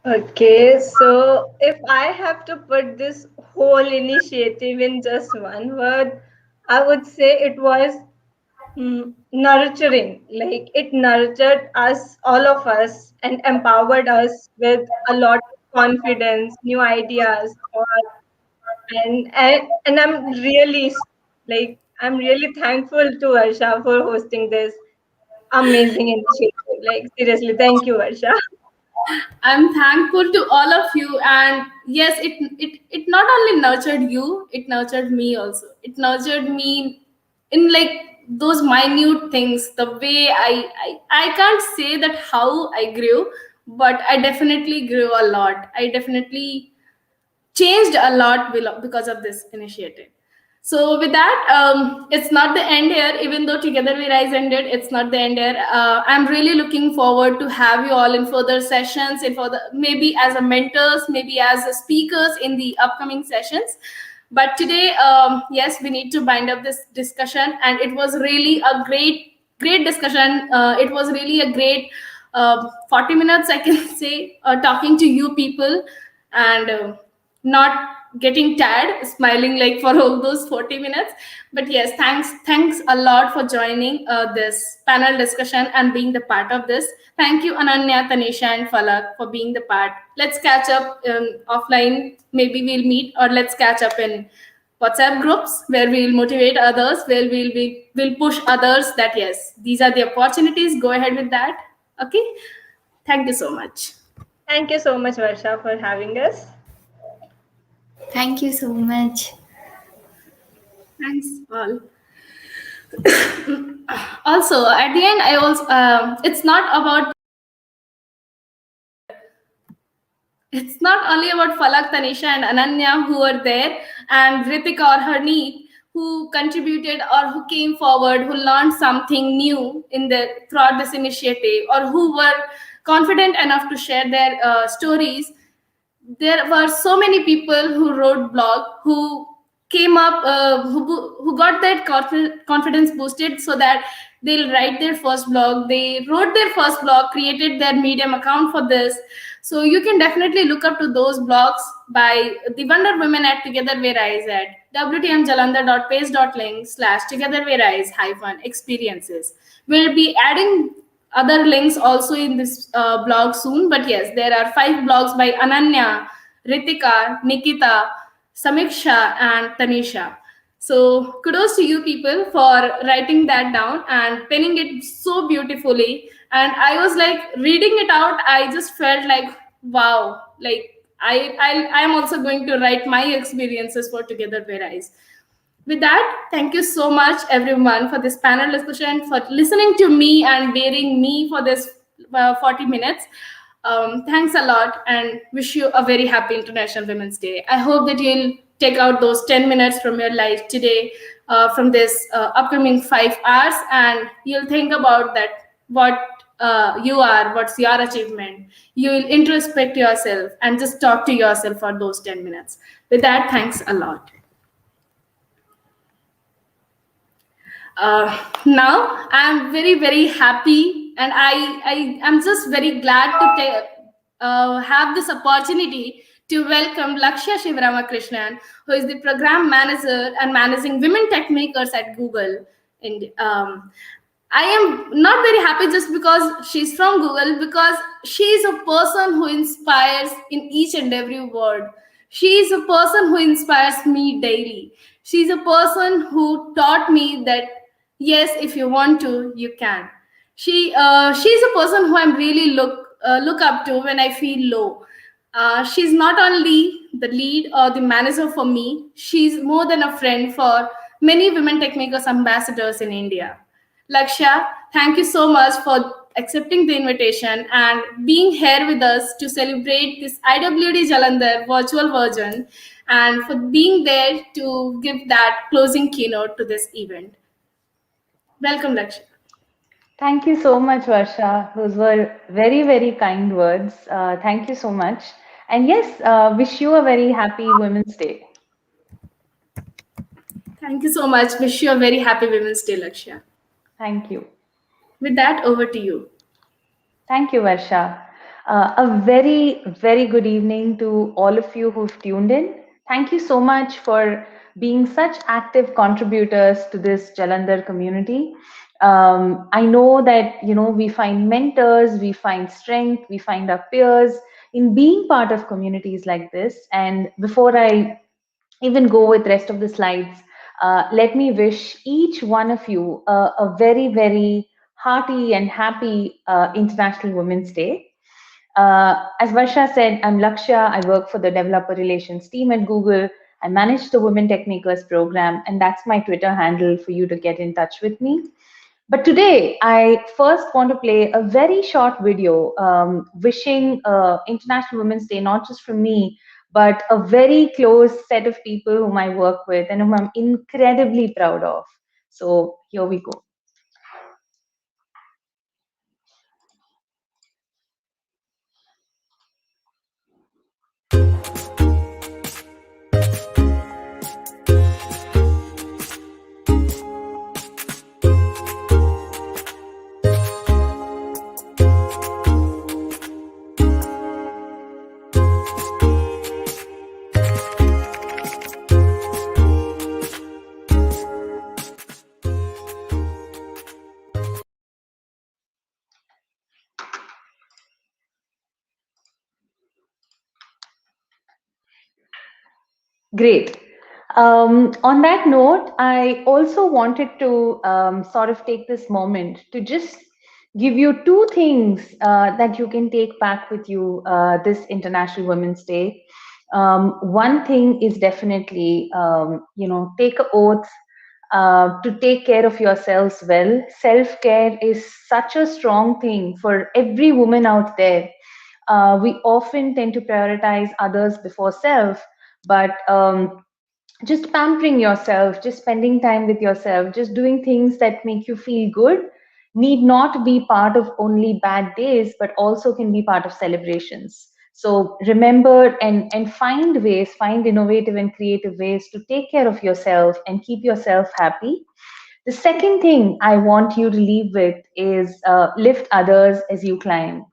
Okay, so if I have to put this whole initiative in just one word, I would say it was nurturing. Like it nurtured us, all of us, and empowered us with a lot of confidence, new ideas, and I'm really thankful to Varsha for hosting this amazing initiative. Like seriously, thank you, Varsha. I'm thankful to all of you, and yes, it not only nurtured you, it nurtured me also. It nurtured me in like those minute things. The way I can't say that how I grew, but I definitely grew a lot. I definitely changed a lot because of this initiative. So with that, it's not the end here. Even though Together We Rise ended, it's not the end here. I'm really looking forward to have you all in further sessions, in further, maybe as a mentors, maybe as a speakers in the upcoming sessions. But today, yes, we need to bind up this discussion, and it was really a great discussion. It was really a great 40 minutes, I can say, talking to you people, and not getting tired smiling like for all those 40 minutes. But yes, thanks a lot for joining this panel discussion and being the part of this. Thank you, Ananya, Tanisha, and Falak, for being the part. Let's catch up offline. Maybe we'll meet, or let's catch up in WhatsApp groups where we'll motivate others, where we'll push others that yes, these are the opportunities. Go ahead with that. Okay. Thank you so much. Thank you so much, Varsha, for having us. Thank you so much. Thanks all. Also, at the end, I also it's not only about Falak, Tanisha, and Ananya who were there, and Ritika or Harneet who contributed or who came forward, who learned something new throughout this initiative, or who were confident enough to share their stories. there were so many people who wrote blog, who came up, who got that confidence boosted so that they'll write their first blog. They wrote their first blog, created their Medium account for this. So you can definitely look up to those blogs by the Wonder Women at Together We Rise at wtmjalandhar.page.link/together we rise hyphen experiences. We'll be adding other links also in this blog soon. But yes, there are 5 blogs by Ananya, Ritika, Nikita, Samiksha, and Tanisha. So kudos to you people for writing that down and penning it so beautifully. And I was like reading it out, I just felt like, wow, like I am also going to write my experiences for Together We Rise. With that, thank you so much, everyone, for this panel discussion, for listening to me and bearing me for this 40 minutes. Thanks a lot, and wish you a very happy International Women's Day. I hope that you'll take out those 10 minutes from your life today, from this upcoming 5 hours, and you'll think about that, what you are, what's your achievement. You'll introspect yourself and just talk to yourself for those 10 minutes. With that, thanks a lot. Now I'm very, very happy, and I am just very glad to have this opportunity to welcome Lakshya Shivramakrishnan, who is the program manager and managing women tech makers at Google. And I am not very happy just because she's from Google, because she is a person who inspires in each and every word. She is a person who inspires me daily. She's a person who taught me that yes, if you want to, you can. She's a person who I'm really look up to when I feel low. She's not only the lead or the manager for me, she's more than a friend for many women techmakers ambassadors in India. Lakshya, thank you so much for accepting the invitation and being here with us to celebrate this IWD Jalandhar virtual version, and for being there to give that closing keynote to this event. Welcome, Lakshya. Thank you so much, Varsha. Those were very, very kind words. Thank you so much. And yes, wish you a very happy Women's Day. Thank you so much. Wish you a very happy Women's Day, Lakshya. Thank you. With that, over to you. Thank you, Varsha. A very, very good evening to all of you who've tuned in. Thank you so much for being such active contributors to this Jalandhar community. I know that, we find mentors, we find strength, we find our peers in being part of communities like this. And before I even go with rest of the slides, let me wish each one of you a very, very hearty and happy International Women's Day. As Varsha said, I'm Lakshya. I work for the developer relations team at Google. I manage the Women Techmakers program, and that's my Twitter handle for you to get in touch with me. But today, I first want to play a very short video wishing International Women's Day, not just from me, but a very close set of people whom I work with and whom I'm incredibly proud of. So here we go. Great. On that note, I also wanted to sort of take this moment to just give you two things that you can take back with you this International Women's Day. One thing is definitely, take an oath to take care of yourselves well. Self-care is such a strong thing for every woman out there. We often tend to prioritize others before self, but just pampering yourself, just spending time with yourself, just doing things that make you feel good need not be part of only bad days, but also can be part of celebrations. So remember and find ways, find innovative and creative ways to take care of yourself and keep yourself happy. The second thing I want you to leave with is lift others as you climb.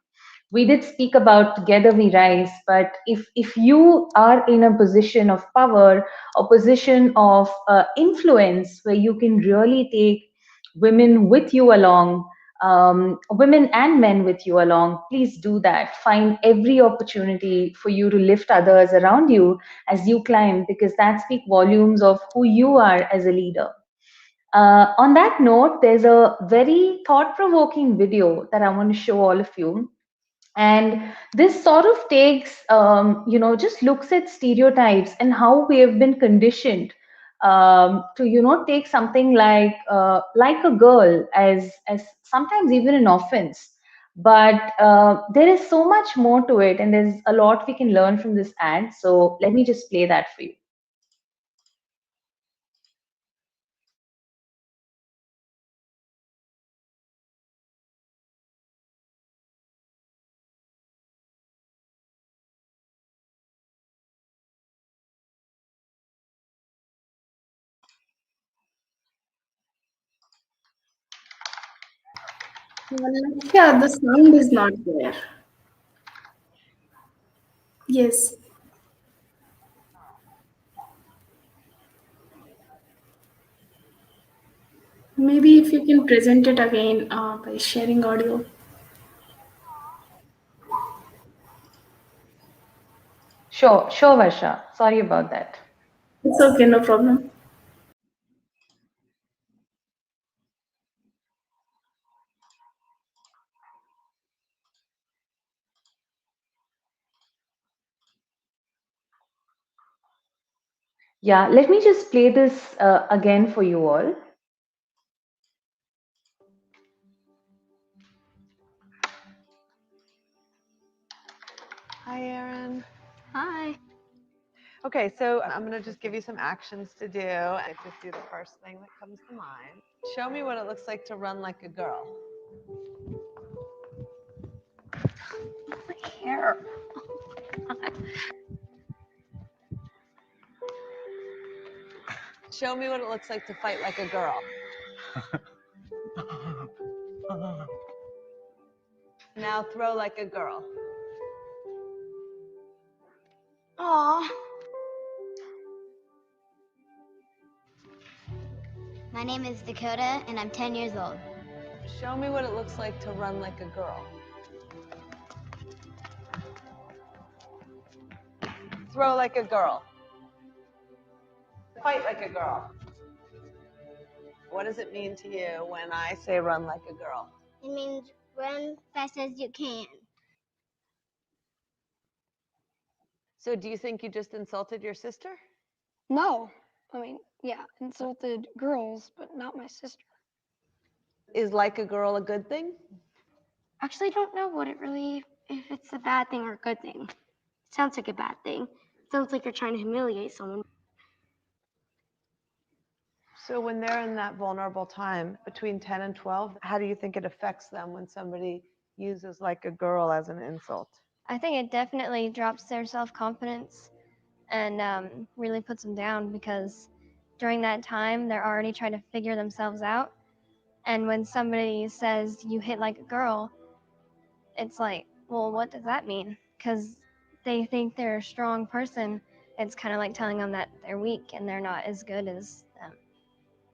We did speak about together we rise, but if you are in a position of power, a position of influence where you can really take women with you along, women and men with you along, please do that. Find every opportunity for you to lift others around you as you climb, because that speaks volumes of who you are as a leader. On that note, there's a very thought provoking video that I want to show all of you. And this sort of takes, just looks at stereotypes and how we have been conditioned to, take something like a girl as sometimes even an offense. But there is so much more to it, and there's a lot we can learn from this ad. So let me just play that for you. Yeah, the sound is not there. Yes. Maybe if you can present it again by sharing audio. Sure, Varsha. Sorry about that. It's okay, no problem. Yeah, let me just play this again for you all. Hi, Erin. Hi. Okay, so I'm going to just give you some actions to do. I just do the first thing that comes to mind. Show me what it looks like to run like a girl. My hair. Show me what it looks like to fight like a girl. Now throw like a girl. Aw. My name is Dakota, and I'm 10 years old. Show me what it looks like to run like a girl. Throw like a girl. Fight like a girl. What does it mean to you when I say run like a girl? It means run fast as you can. So do you think you just insulted your sister? No. I mean, yeah, insulted girls, but not my sister. Is like a girl a good thing? Actually, don't know what it really, if it's a bad thing or a good thing. It sounds like a bad thing. It sounds like you're trying to humiliate someone. So when they're in that vulnerable time between 10 and 12, how do you think it affects them when somebody uses like a girl as an insult? I think it definitely drops their self-confidence and really puts them down, because during that time, they're already trying to figure themselves out. And when somebody says you hit like a girl, it's like, well, what does that mean? Because they think they're a strong person. It's kind of like telling them that they're weak and they're not as good as them.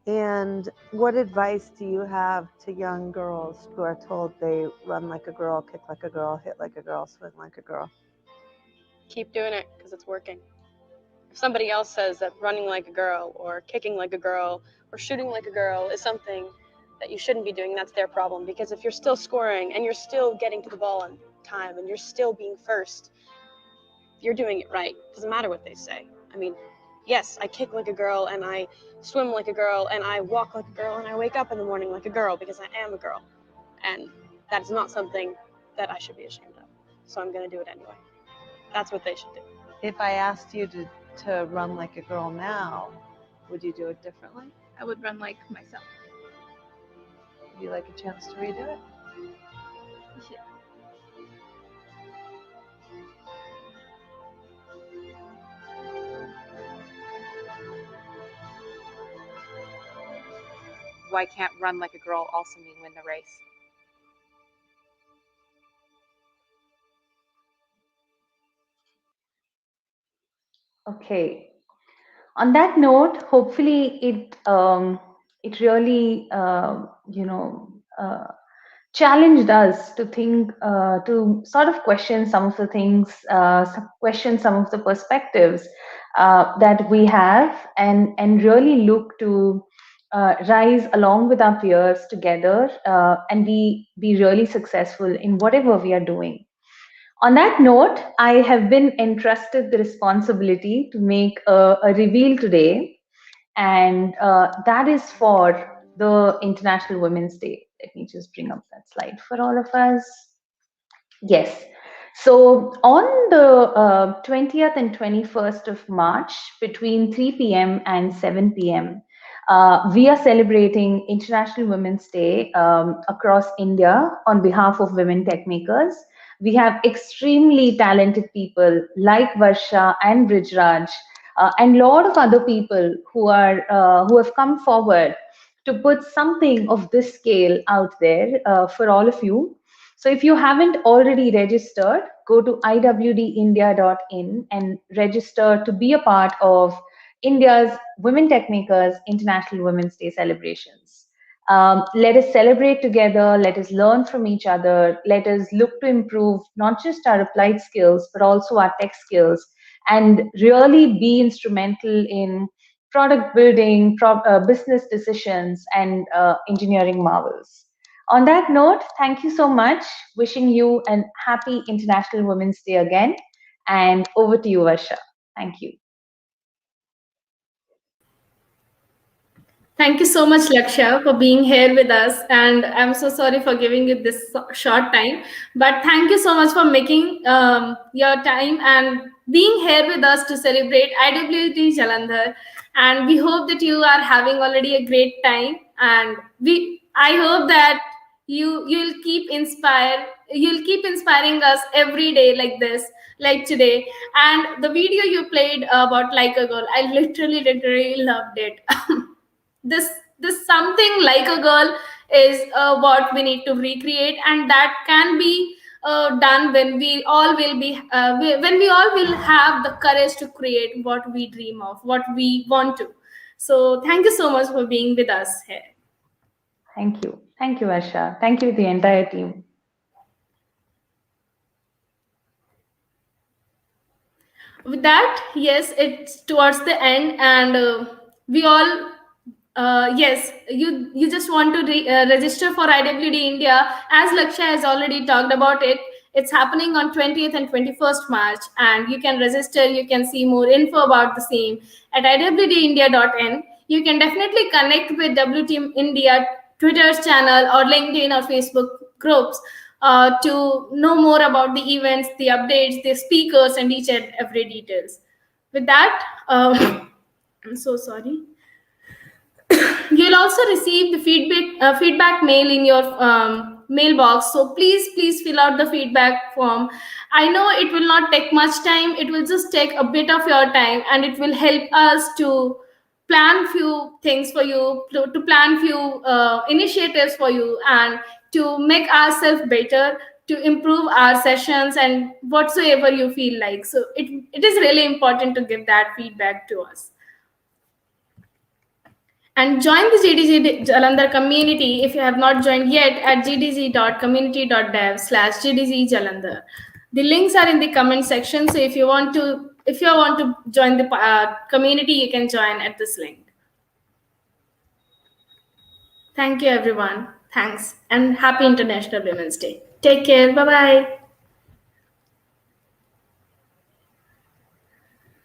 And what advice do you have to young girls who are told they run like a girl, kick like a girl, hit like a girl, swing like a girl? Keep doing it because it's working. If somebody else says that running like a girl or kicking like a girl or shooting like a girl is something that you shouldn't be doing, that's their problem. Because if you're still scoring and you're still getting to the ball on time and you're still being first, you're doing it right. It doesn't matter what they say. I mean, yes, I kick like a girl and I swim like a girl and I walk like a girl and I wake up in the morning like a girl because I am a girl. And that's not something that I should be ashamed of. So I'm going to do it anyway. That's what they should do. If I asked you to run like a girl now, would you do it differently? I would run like myself. Would you like a chance to redo it? Yeah. why can't run like a girl also mean win the race? Okay. On that note, hopefully it really challenged us to think, to sort of question some of the things, question some of the perspectives that we have, and really look to rise along with our peers together and be really successful in whatever we are doing. On that note, I have been entrusted the responsibility to make a reveal today, and that is for the International Women's Day. Let me just bring up that slide for all of us. Yes. So on the 20th and 21st of March, between 3 p.m. and 7 p.m., we are celebrating International Women's Day across India on behalf of women tech makers. We have extremely talented people like Varsha and Brijraj, and a lot of other people who have come forward to put something of this scale out there for all of you. So if you haven't already registered, go to iwdindia.in and register to be a part of India's Women Tech Makers International Women's Day celebrations. Let us celebrate together, let us learn from each other, let us look to improve not just our applied skills, but also our tech skills, and really be instrumental in product building, business decisions, and engineering marvels. On that note, thank you so much. Wishing you a happy International Women's Day again. And over to you, Varsha. Thank you. Thank you so much, Lakshya, for being here with us. And I'm so sorry for giving you this short time. But thank you so much for making your time and being here with us to celebrate IWD Jalandhar. And we hope that you are having already a great time. And I hope that you'll keep inspiring us every day like this, like today. And the video you played about Like a Girl, I literally loved it. This something like a girl is what we need to recreate, and that can be done when we all will be when we all will have the courage to create what we dream of, what we want to. So thank you so much for being with us here. Thank you. Thank you, Varsha. Thank you, the entire team. With that, yes, it's towards the end, and we all yes, you just want to register for IWD India. As Lakshya has already talked about it, it's happening on 20th and 21st March, and you can register. You can see more info about the same at iwdindia.in. You can definitely connect with W Team India Twitter's channel or LinkedIn or Facebook groups to know more about the events, the updates, the speakers, and each and every details. With that, I'm so sorry. You'll also receive the feedback mail in your mailbox. So please fill out the feedback form. I know it will not take much time. It will just take a bit of your time, and it will help us to plan few things for you, to plan few initiatives for you, and to make ourselves better, to improve our sessions and whatsoever you feel like. So it is really important to give that feedback to us. And join the GDG Jalandhar community if you have not joined yet at gdg.community.dev/GDG Jalandhar. The links are in the comment section. So if you want to join the community, you can join at this link. Thank you, everyone. Thanks, and happy International Women's Day. Take care. Bye-bye.